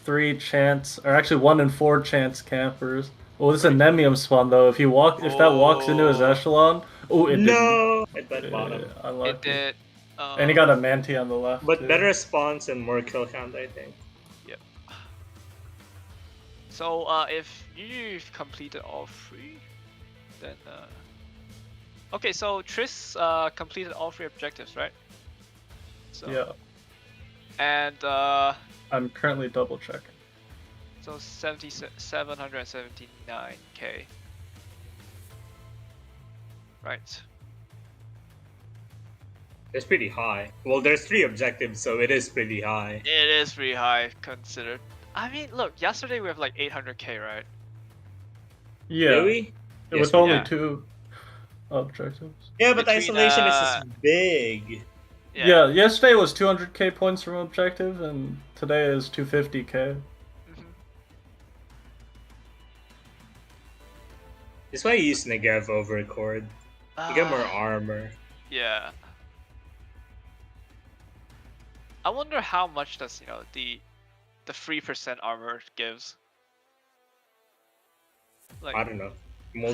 3 chance, or actually 1 in 4 chance campers. Well, this is a Nemium spawn though. If that walks into his Oh. echelon, oh, it No! It went didn't. bottom. It Unlucky. did. And he got a Manti on the left. But too. better spawns and more kill count, I think. Yep. So if you've completed all 3, then Okay, so Triss completed all 3 objectives, right? So, Yeah, and I'm currently double checking. so 779k. Right. It's pretty high. Well, there's 3 objectives, so it is pretty high. It is pretty high considered. I mean, look, yesterday we have like 800k, right? Yeah, Really? Yes, with we only Yeah. 2 objectives. Yeah, but Between, isolation is just big. Yeah, yesterday was 200k points from objective, and today is 250k. Mhm. That's why you use Negev over Cord. You get more armor. Yeah. I wonder how much does the 3% armor gives. Like I don't know.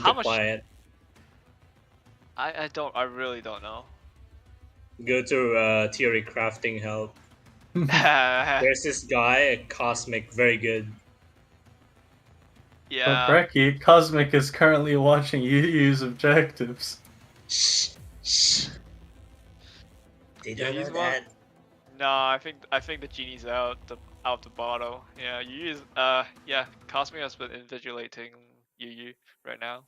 how much? Multiply it. I really don't know. Go to theory crafting help. There's this guy, a Cosmic, very good. But Yeah. Brecky, Cosmic is currently watching you use objectives. Shh, shh. They don't he's know one. that. No, I think the genie's out the bottle. Yeah, yeah, Cosmic has been invigilating Yu right now.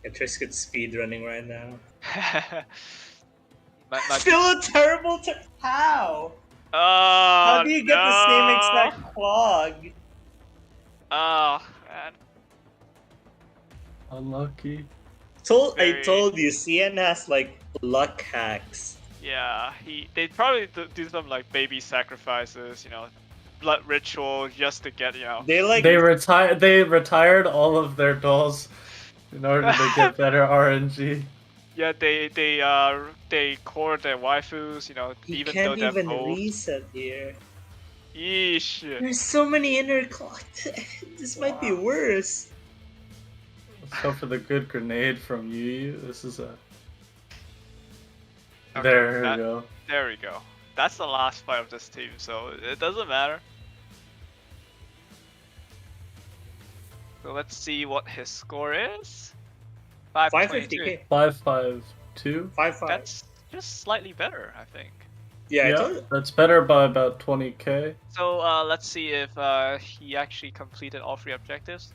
Triscuit's speed running right now. might Still a terrible How? Oh, How do you get the same no. exact clog? Oh man. Unlucky. I told you, CN has like luck hacks. Yeah, they probably do some like baby sacrifices, blood ritual just to get They retired all of their dolls in order to get better RNG. Yeah, they core their waifus, You even can't though they're even both. reset here. Yeesh. There's so many inner clock. This might be worse. Let's go for the good grenade from Yu. This is a. Okay, There we go. There we go. That's the last fight of this team, so it doesn't matter. So let's see what his score is. 522. 550k. 552. 5-5. That's just slightly better, I think. Yeah, I Yeah, told you. that's better by about 20k. So let's see if he actually completed all 3 objectives.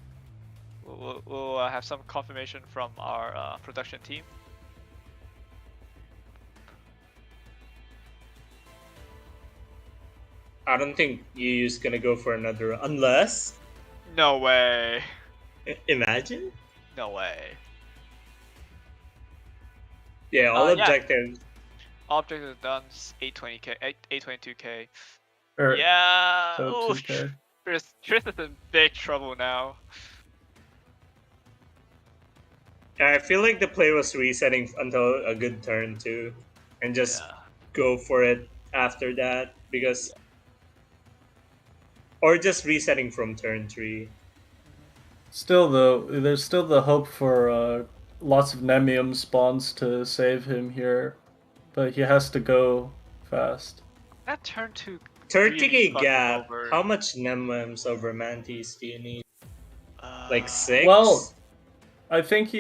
We'll have some confirmation from our production team. I don't think Yu's gonna go for another unless. No way. Imagine? No way. Yeah, all Yeah. objectives. All objectives done. 820k, 822k. Or, Yeah. so Oh, 2k. Triss is in big trouble now. I feel like the play was resetting until a good turn too, and just go for it after that because, or just resetting from turn 3. Still though, there's still the hope for lots of Nemium spawns to save him here, but he has to go fast. That turn 2 30k really fucked him gap. over. How much Nemiums over Mantis do you need? Like 6? Well, I think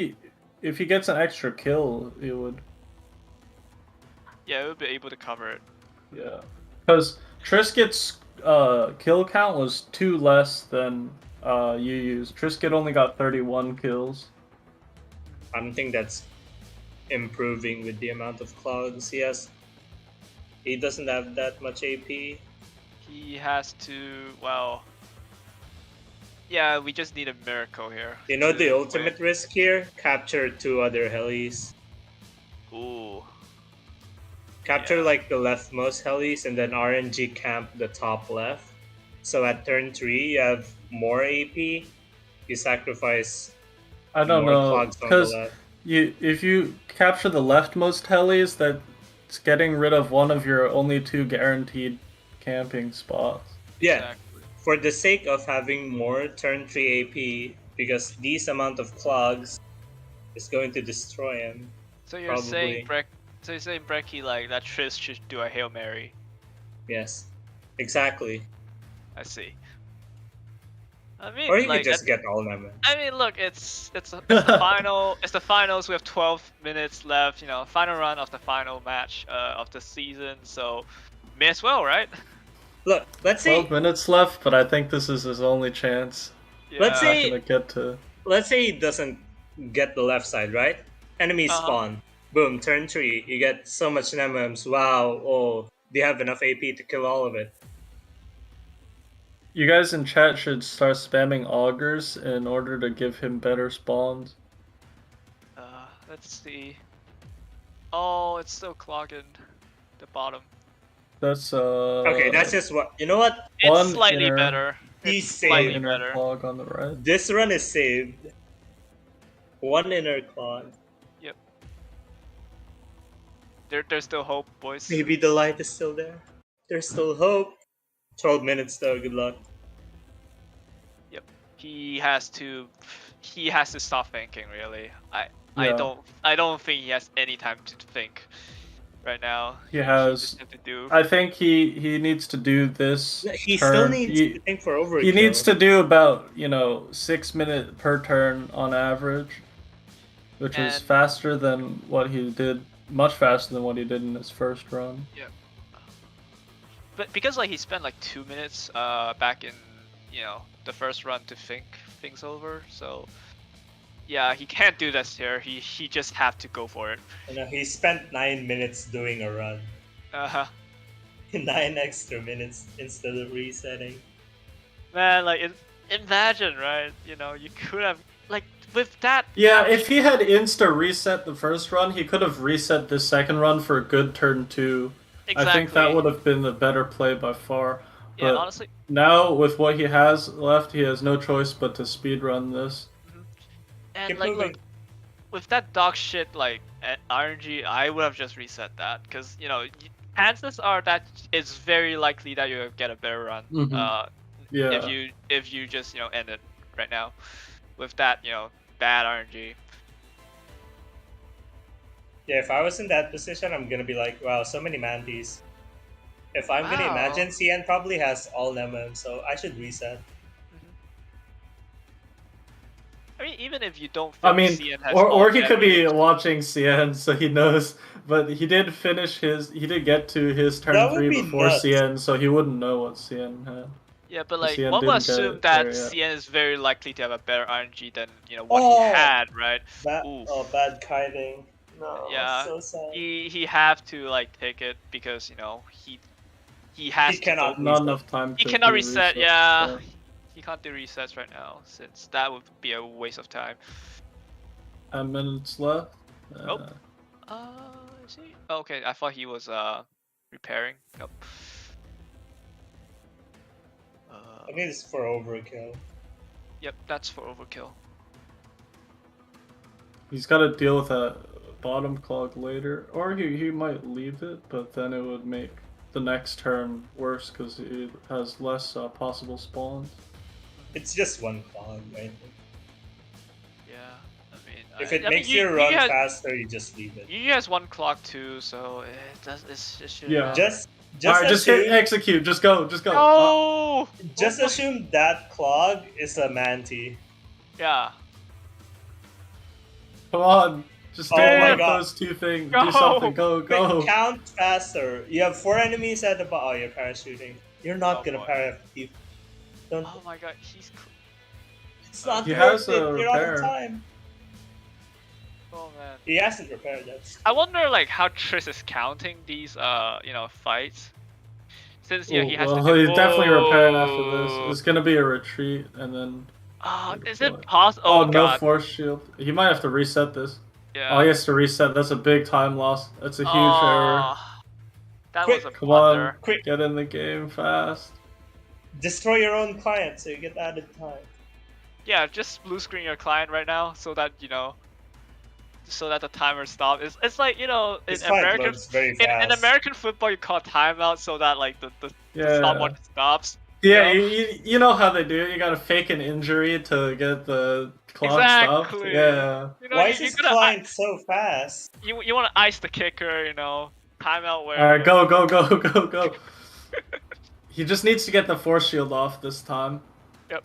if he gets an extra kill, he would. Yeah, it would be able to cover it. Yeah, because Triscuit's kill count was 2 less than Yu's. Triscuit only got 31 kills. I don't think that's improving with the amount of clogs he has. He doesn't have that much AP. He has to, well... Yeah, we just need a miracle here. You know to the ultimate win. risk here? Capture 2 other helis. Ooh. Capture Yeah. like the leftmost helis and then RNG camp the top left. So at turn 3 you have more AP. You sacrifice I don't more know, clogs on the because left. if you capture the leftmost helis, that's getting rid of one of your only 2 guaranteed camping spots. Yeah. Exactly. For the sake of having more turn 3 AP, because this amount of clogs is going to destroy him. So you're saying Brecky like that Triss should do a Hail Mary. Yes. Exactly. I see. I mean, Or you like, could just get all Nema. I mean, look, it's the final. It's the finals. We have 12 minutes left. You know, final run of the final match of the season. So, may as well, right? Look, let's 12 say minutes left, but I think this is his only chance. Let's Yeah. Not say- gonna get to. let's say he doesn't get the left side, right? Enemies Uh-huh. spawn. Boom, turn 3. You get so much Nemems. Wow, oh, do you have enough AP to kill all of it? You guys in chat should start spamming augers in order to give him better spawns. Let's see. Oh, it's still clogging the bottom. That's Okay, that's just what. You know what? It's one slightly inner- better. He's It's saved. slightly inner better. clog on the right. This run is saved. One inner clog. There's still hope, boys. Maybe the light is still there. There's still hope. 12 minutes though, good luck. He has to stop thinking. Really, I Yeah. don't think he has any time to think right now. He has. just have to do. I think he needs to do this. He turn. still needs to think for overkill. He needs to do about 6 minutes per turn on average, which is And- faster than what he did. Much faster than what he did in his first run. But because like he spent like 2 minutes back in the first run to think things over, so yeah, he can't do this here. He just have to go for it. You know, he spent 9 minutes doing a run. 9 extra minutes instead of resetting. Man, like imagine, right? You could have like with that. Yeah, if he had insta reset the first run, he could have reset the second run for a good turn 2. Exactly. I think that would have been the better play by far. Yeah, But honestly. now with what he has left, he has no choice but to speedrun this. And Keep like, moving. look, with that dog shit like RNG, I would have just reset that because chances are that it's very likely that you'll get a better run. Mhm. Yeah. If you just end it right now with that bad RNG. Yeah, if I was in that position, I'm gonna be like, wow, so many mantis. If I'm gonna Wow. imagine, CN probably has all Nemem, so I should reset. I mean, even if you don't. I Think mean, CN has or all he could be damage, watching CN, so he knows. But he did finish his. He did get to his That turn would 3 be before nuts. CN, so he wouldn't know what CN had. Yeah, but like CN one would didn't get assume it that there yet. CN is very likely to have a better RNG than what Oh! he had, right? Oof. Bad kiting. No, Yeah, so sad. He have to like take it because he has He to cannot go- Not reset. enough time. he to cannot do reset. resets, Yeah, he can't do resets right now since that would be a waste of time. 10 minutes left. Nope. Is he? Oh, okay, I thought he was repairing. Nope. I think it's for overkill. Yep, that's for overkill. He's got to deal with that bottom clog later, or he might leave it, but then it would make the next turn worse because it has less possible spawns. It's just one clog, right? Yeah, I mean, If it I makes mean, you run has, faster, you just leave it. you has one clock too, so it should. Yeah. Just Alright, just hit assume, execute. Just go. Just go. No. just assume that clog is a manti. Yeah. Come on. Just do Oh my one of God. those two things. Go. Do something. Go. Quick, Go. count faster. You have 4 enemies at the bottom. Oh, you're parachuting. You're not Oh, gonna boy. parachute. Don't. Oh my god, he's. It's not He worth has it. a You're out repair. of time. Oh man. He hasn't repaired that. I wonder like how Triss is counting these fights. Since he has well, to do. he's definitely repairing after this. Whoa. It's gonna be a retreat, and then. Is it possible? Oh, Oh no god. force shield. He might have to reset this. Yeah. Oh, he has to reset. That's a big time loss. That's a huge error. Oh, that Quick. was a Come on, blunder. Quick. get in the game fast. Destroy your own client so you get added time. Yeah, just blue screen your client right now so that so that the timer stops. It's like in This client American loads very in fast. American football you call timeout so that like the Yeah. stopwatch stops. Yeah, you know? you know how they do it. You gotta fake an injury to get the clock stopped. Exactly. Yeah. Why is this client so fast? You want to ice the kicker, timeout where. Alright, go. He just needs to get the force shield off this time. Yep.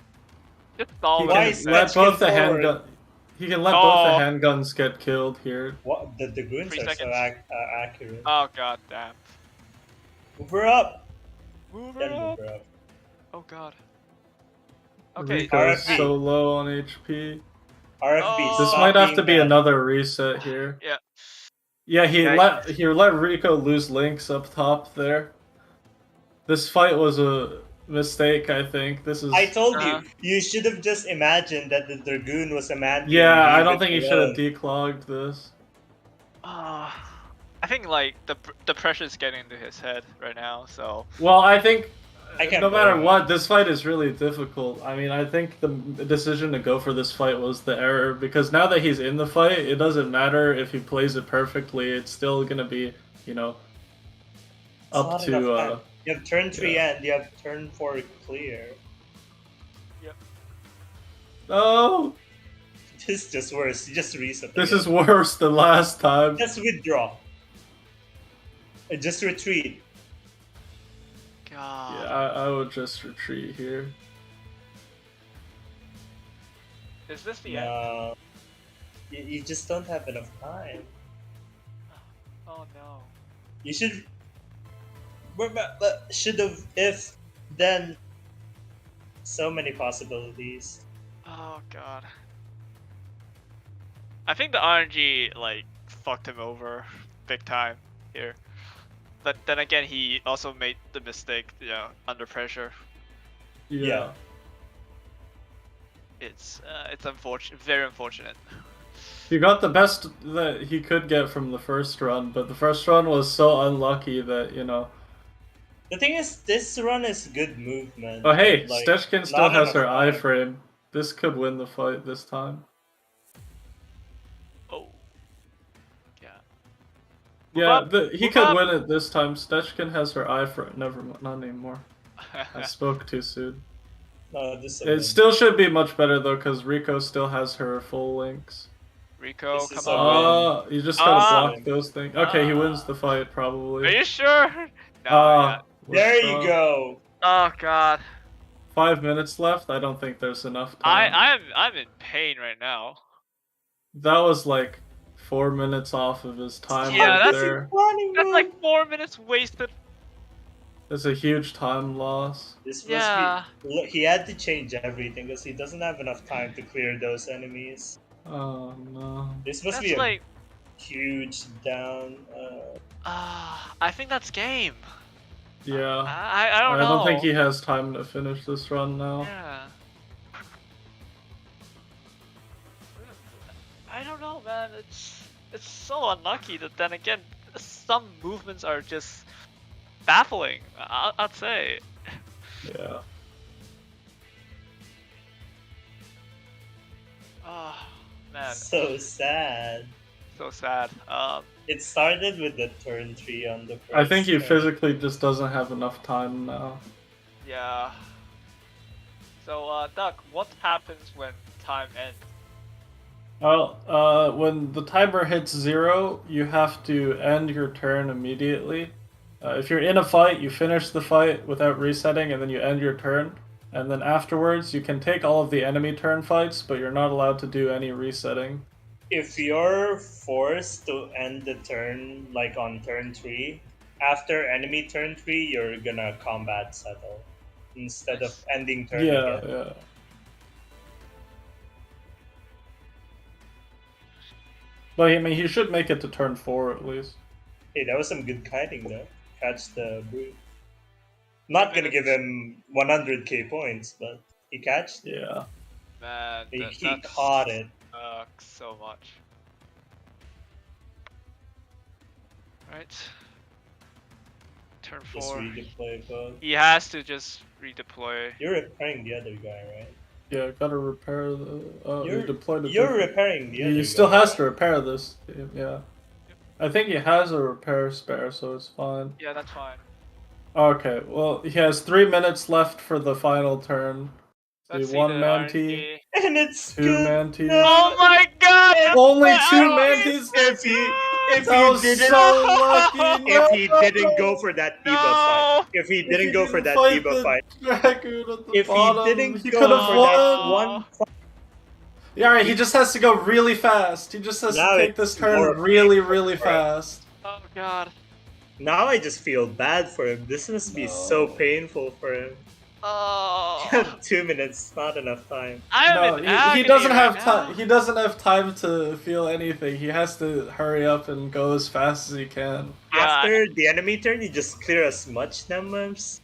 Just He solve Why can it. is let Stetchkin both the forward? handgun. He can let both the Oh. handguns get killed here. What? The goons 3 are so seconds. accurate. Oh god damn. Move her up. Move Then her move up. her up. Oh god. Okay. Rico is RFB. so low on HP. RFB. Oh. This Stop might have being to be bad. another reset here. Yeah. Yeah, he Yeah, let Rico lose links up top there. This fight was a mistake, I think. This is I told Uh-huh. you should have just imagined that the Dragoon was a man. yeah. I don't think he should have declogged this. I think like the pressure's getting into his head right now, so Well, I think I can't no matter blame what, him. this fight is really difficult. I mean, I think the decision to go for this fight was the error because now that he's in the fight, it doesn't matter if he plays it perfectly. It's still gonna be, you know, It's up not enough time. to You have turn 3 yeah. and you have turn 4 clear. Oh, This is just worse. You just reset. this again. is worse than last time. Just withdraw. Just retreat. god. Yeah, I would just retreat here. Is this the end? No. You just don't have enough time. Oh no. You should. Should have. If. Then. So many possibilities. Oh god. I think the RNG like fucked him over big time here. But then again, he also made the mistake, you know, under pressure. Yeah. It's unfortunate, very unfortunate. He got the best that he could get from the first run, but the first run was so unlucky that, you know. The thing is, this run is good movement. Oh hey, like, Stechkin still not has enough her time. iframe. This could win the fight this time. Oh. Yeah. Yeah, up, he move could up. win it this time. Stechkin has her iframe. Never mind, not anymore. I spoke too soon. No, this is a It win. still should be much better though, because Rico still has her full links. Rico, This is come a on. win. You just gotta Ah. block those things. Okay, he wins the fight probably. Are you sure? No, yeah. There you go. Oh god. 5 minutes left. I don't think there's enough time. I'm in pain right now. That was like 4 minutes off of his time Yeah, right that's- there. That's like 4 minutes wasted. That's a huge time loss. This must Yeah. be. Look, he had to change everything because he doesn't have enough time to clear those enemies. Oh no. This must That's be a like huge down. I think that's game. Yeah. I don't know. I don't think he has time to finish this run now. Yeah. I don't know, man. It's so unlucky that then again some movements are just baffling. I'd say. Yeah. Oh man, So sad. so sad. It started with the turn 3 on the first I think he turn. physically just doesn't have enough time now. Yeah. So Duck, what happens when time ends? Well, when the timer hits 0, you have to end your turn immediately. If you're in a fight, you finish the fight without resetting, and then you end your turn. And then afterwards, you can take all of the enemy turn fights, but you're not allowed to do any resetting. If you're forced to end the turn, like on turn 3, after enemy turn 3, you're gonna combat settle instead of ending turn Yeah, again. yeah. But I mean, he should make it to turn 4 at least. Hey, that was some good kiting though. Catch the brute. Not gonna give him 100k points, but he catched. Yeah. Man, He caught it. Sucks so much. Right. Turn Just 4. redeploy code. He has to just redeploy. You're repairing the other guy, right? Yeah, gotta repair the. You're- he deployed it. You're repairing the other He still guy. has to repair this. Yeah. I think he has a repair spare, so it's fine. Yeah, that's fine. Okay, well, he has 3 minutes left for the final turn. Let's The see one the Manti, And it's 2 good. Mantis. No. Oh my god! Only I 2 don't- Mantis? If he If That he was didn't, so lucky. if he No! didn't go for that diva fight, No! if he If didn't he go for didn't that fight diva the fight, dragoon at the if he bottom, didn't he go could have for that won. one, Yeah, right, he just has to go really fast. He just has Now to take it's this turn more really, painful really for him. fast. Oh god. now I just feel bad for him. This must be so No. painful for him. Oh. 2 minutes, not enough time. I'm No, in he agony doesn't right have now. time. He doesn't have time to feel anything. He has to hurry up and go as fast as he can. Yeah. After the enemy turn, you just clear as much numbers.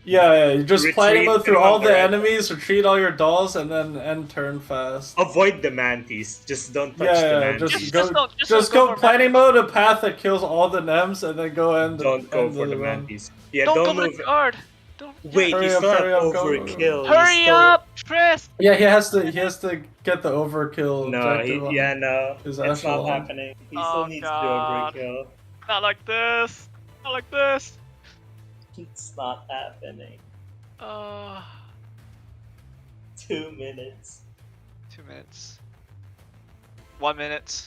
Yeah, you just play Retreat, mode through anyone all the direct. enemies, retreat all your dolls, and then end turn fast. Avoid the mantis. Just don't touch the Yeah, mantis. just Just go, don't go for planning mantis. mode, a path that kills all the nems, and then go end. Don't go end for of the run. mantis. Yeah, Don't don't go move. for the guard. Don't. Wait, Hurry you up, still have hurry up, go, go, go. overkill. Hurry You still... up, Tris. Yeah, he has to get the overkill No, objective on no, his it's not echelon. happening. He Oh, still needs God. to do overkill. Not like this. Not like this. It's not happening. 2 minutes. 2 minutes. 1 minute.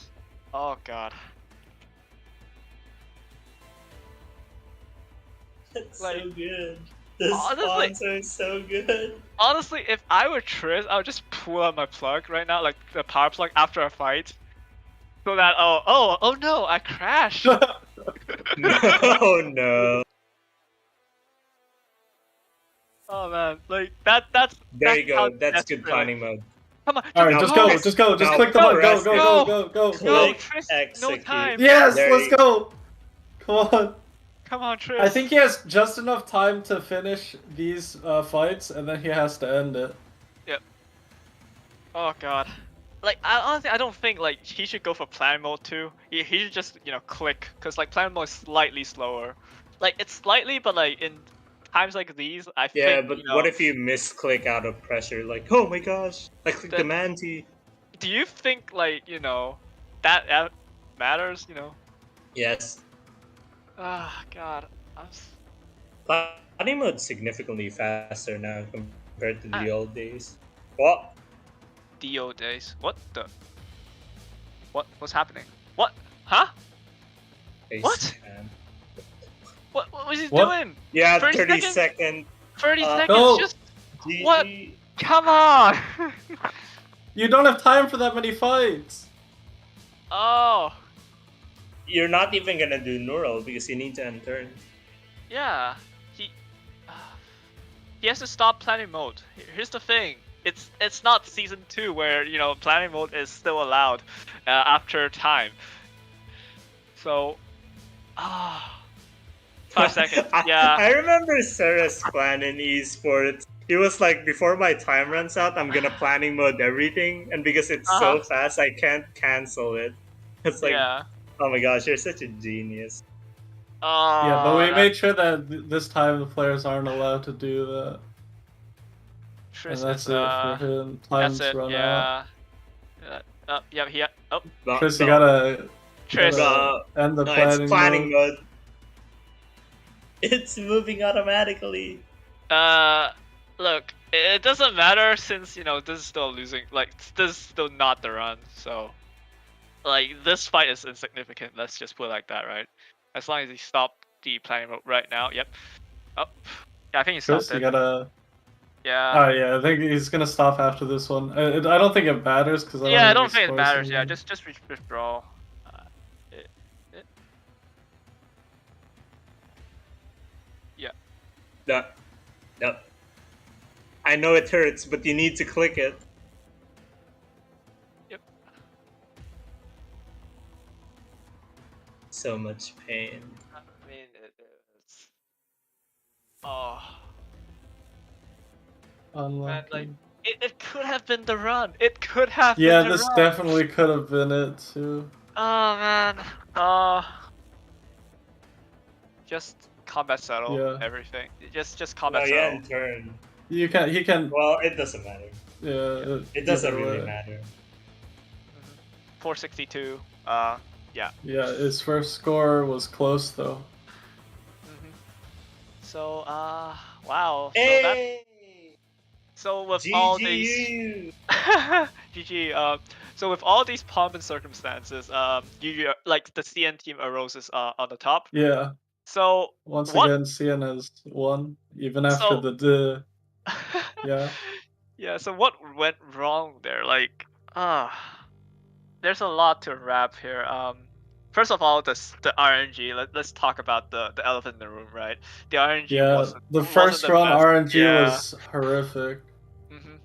Oh god. That's Like, so good. The honestly- spawns are so good. Honestly, if I were Tris, I would just pull out my plug right now, like the power plug after a fight. So that oh no, I crashed. No, no. Oh man, like that's There you how go. That's good desperate- planning mode. Come on, All right, Now just press- go, just now click the button, press go, it. go, go, go, go. No, Click, Tris, execute. no time. Yes, There let's you- go. Come on. Come on, Tris. I think he has just enough time to finish these fights, and then he has to end it. Oh god. Like honestly, I don't think like he should go for plan mode too. He should just click, cause like plan mode is slightly slower. Like it's slightly, but like in times like these, I Yeah, think. but what if you misclick out of pressure? Like, oh my gosh, I clicked the Then- manti. Do you think like that matters? Yes. Ah god. Planning mode's significantly faster now compared to the old days. What? Dio days. What the? What's happening? What? Huh? Face What? cam. What was he What? doing? Yeah, 30 30 seconds? second. 30 seconds. No. Just GG. What? come on. You don't have time for that many fights. Oh. You're not even gonna do neural because you need to end turn. Yeah, he has to stop planning mode. Here's the thing: it's not season 2 where planning mode is still allowed after time. So, 5 seconds. Yeah. I remember Sarah's plan in esports. He was like, before my time runs out, I'm gonna planning mode everything, and because it's so fast, I can't cancel it. It's like, Yeah. oh my gosh, you're such a genius. Oh. Yeah, but we that- made sure that this time the players aren't allowed to do that. Tris And that's is, it for him. Time's That's it. run out. Yeah. Yeah. He. Oh, No, Chris, you no, gotta Tris. no, end the no, planning, it's planning mode. mode. It's moving automatically. Look, it doesn't matter since this is still losing. Like this is still not the run. So, like this fight is insignificant. Let's just put it like that, right? As long as he stopped the planning mode right now. Yep. Oh, yeah, I think he Chris, stopped you it. gotta. Yeah. Oh yeah, I think he's gonna stop after this one. I don't think it matters because Yeah, I don't think it matters. Yeah, just withdraw. No, no. I know it hurts, but you need to click it. Yep. So much pain. I mean, it's. Oh. Unlucky. Man, like, it could have been the run. It could have Yeah, been the this run. definitely could have been it too. Oh man. Oh. Just combat settle Yeah. everything. Just No, combat yeah, settle. in turn. He can. Well, it doesn't matter. Yeah, It doesn't either really way. matter. 462. Yeah. Yeah, his first score was close though. So wow. So Hey! So with all these GG. GG. So with all these pomp and circumstances, you like the CN team arose on the top. Yeah. So Once what? again, CN has won, even after So yeah. yeah. So what went wrong there? Like, there's a lot to wrap here. First of all, the RNG. Let's talk about the elephant in the room, right? The RNG Yeah, the wasn't first the run best. RNG Yeah. was horrific. Mm-hmm.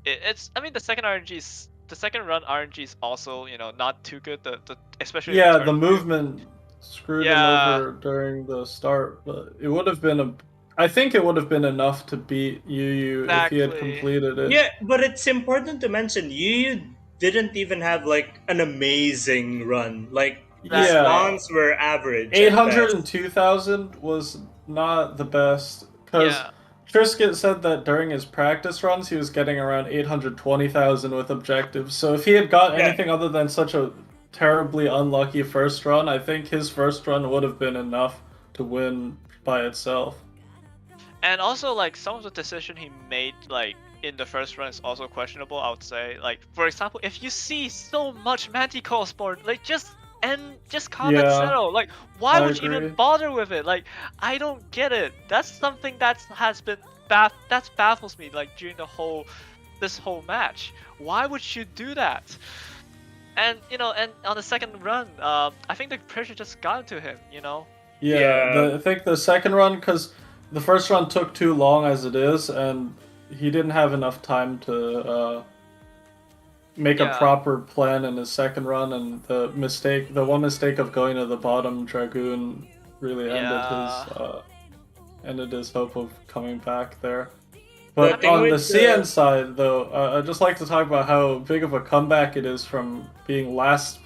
It's I mean the second run RNG is also not too good. The especially in Yeah, turn the two. movement screwed him Yeah, over during the start, but it would have been I think it would have been enough to beat Yu if he had exactly. completed it. Yeah, but it's important to mention you didn't even have like an amazing run. Like the Exactly. Yeah, spawns were average at best. 802,000 was not the best because Yeah, Trisket said that during his practice runs he was getting around 820,000 with objectives. So if he had got Yeah, anything other than such a terribly unlucky first run, I think his first run would have been enough to win by itself. and also like some of the decision he made like in the first run is also questionable. I would say, like for example, if you see so much Manticore spawn, like just combat Yeah, settle. Like why I would you even agree. bother with it? Like I don't get it. That's something has been that's baffles me like during this whole match. Why would you do that? And and on the second run, I think the pressure just got into him. Yeah, yeah. I think the second run, because the first run took too long as it is, and he didn't have enough time to make a Yeah, proper plan in his second run, and the one mistake of going to the bottom Dragoon really yeah. ended his hope of coming back there. The I But mean, thing on the with CN the side, though, I'd just like to talk about how big of a comeback it is from being last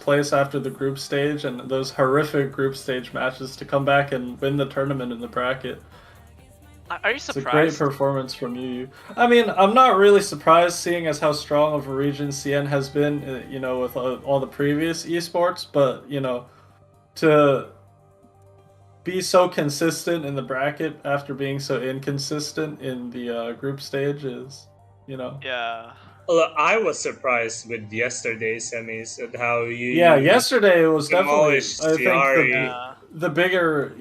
place after the group stage and those horrific group stage matches to come back and win the tournament in the bracket. are you It's a great surprised? performance from Yu. I mean, I'm not really surprised seeing as how strong of a region CN has been, with all the previous esports, but, to be so consistent in the bracket after being so inconsistent in the group stage is, you know. Yeah. Well, I was surprised with yesterday's semis and how Yeah, you yesterday it was definitely, demolished I think, Ciari. Yeah. the bigger,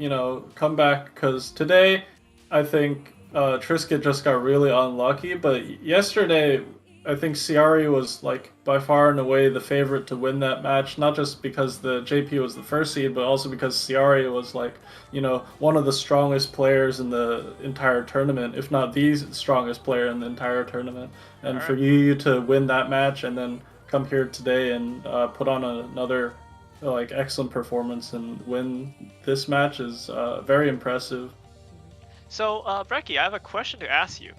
comeback, because today I think Trisket just got really unlucky, but yesterday I think Ciari was like by far and away the favorite to win that match, not just because the JP was the first seed, but also because Ciari was like, one of the strongest players in the entire tournament, if not the strongest player in the entire tournament. All And for right. you to win that match and then come here today and put on another like excellent performance and win this match is very impressive. So, Brecky, I have a question to ask you.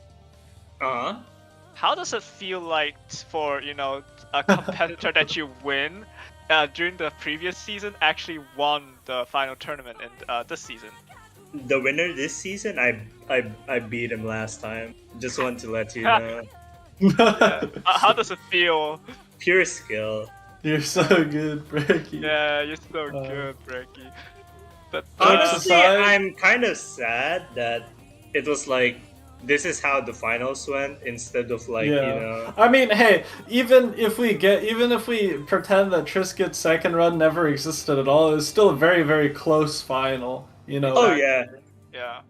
Uh-huh. How does it feel like for a competitor that you win during the previous season actually won the final tournament in this season? The winner this season, I beat him last time. Just want to let you know. Yeah. How does it feel? Pure skill. You're so good, Bricky. Yeah, you're so good, Brecky. But Jokes Honestly, aside- I'm kind of sad that it was like this is how the finals went instead of like Yeah. I mean, hey, even if we pretend that Trisket's second run never existed at all, it was still a very, very close final. Oh yeah. Yeah.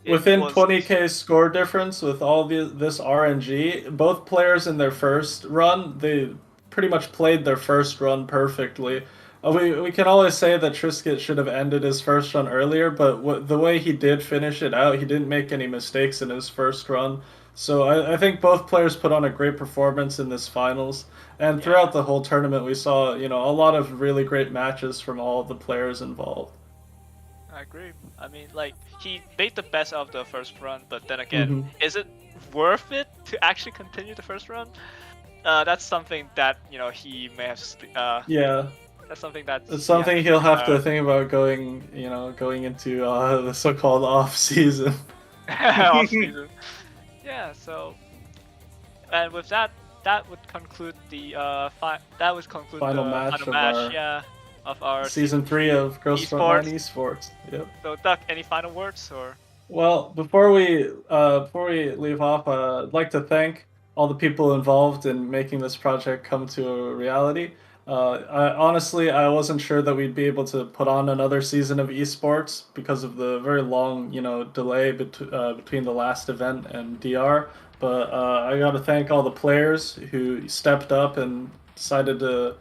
It Within was 20k score difference with all this RNG, both players in their first run, they pretty much played their first run perfectly. We can always say that Trisket should have ended his first run earlier, but the way he did finish it out, he didn't make any mistakes in his first run. So I think both players put on a great performance in this finals, and throughout the whole tournament, we saw a lot of really great matches from all of the players involved. I agree. I mean, like, he made the best out of the first run, but then again, Mhm. is it worth it to actually continue the first run? That's something that, he may have, Yeah. that's something that It's something he'll have to think about going into the so-called off season. off season. Yeah, so, and with that, that would conclude the Final match final of match, our yeah, of our Season 3 of Girls Esports. Frontline Esports. Yep. So, Duck, any final words or? Well, before we leave off, I'd like to thank all the people involved in making this project come to a reality. I wasn't sure that we'd be able to put on another season of esports because of the very long, delay between the last event and DR. But I got to thank all the players who stepped up and decided to,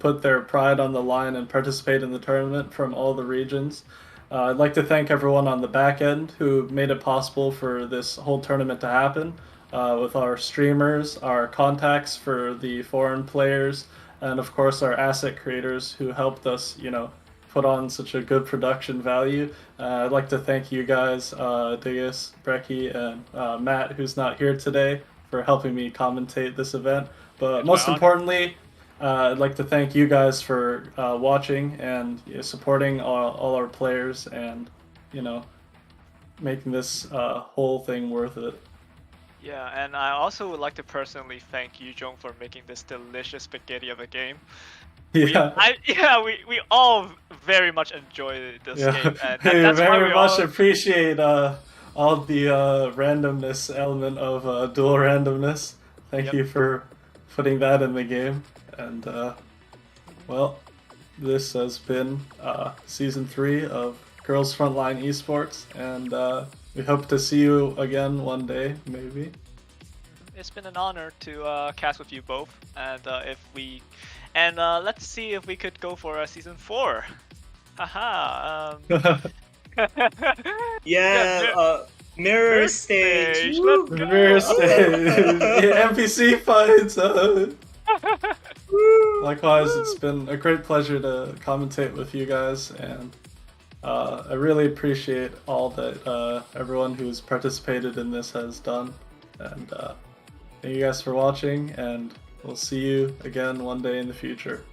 put their pride on the line and participate in the tournament from all the regions. I'd like to thank everyone on the back end who made it possible for this whole tournament to happen, with our streamers, our contacts for the foreign players, and of course our asset creators who helped us, put on such a good production value. I'd like to thank you guys, Digas, Brecky, and Matt, who's not here today, for helping me commentate this event. But It's most my honor. importantly, I'd like to thank you guys for watching and supporting all our players and, making this whole thing worth it. Yeah, and I also would like to personally thank you, Jong, for making this delicious spaghetti of a game. Yeah, We all very much enjoy this yeah. game, and We that's why very we much all. appreciate all the randomness element of dual randomness. Thank Yep. you for putting that in the game. And, well, this has been season 3 of Girls Frontline Esports, and we hope to see you again one day, maybe. It's been an honor to cast with you both, and let's see if we could go for season 4. Haha. Yeah, mirror stage. Let's Woo! go. Mirror stage. Yeah, NPC fights. Likewise, it's been a great pleasure to commentate with you guys, and I really appreciate all that everyone who's participated in this has done. And thank you guys for watching, and we'll see you again one day in the future.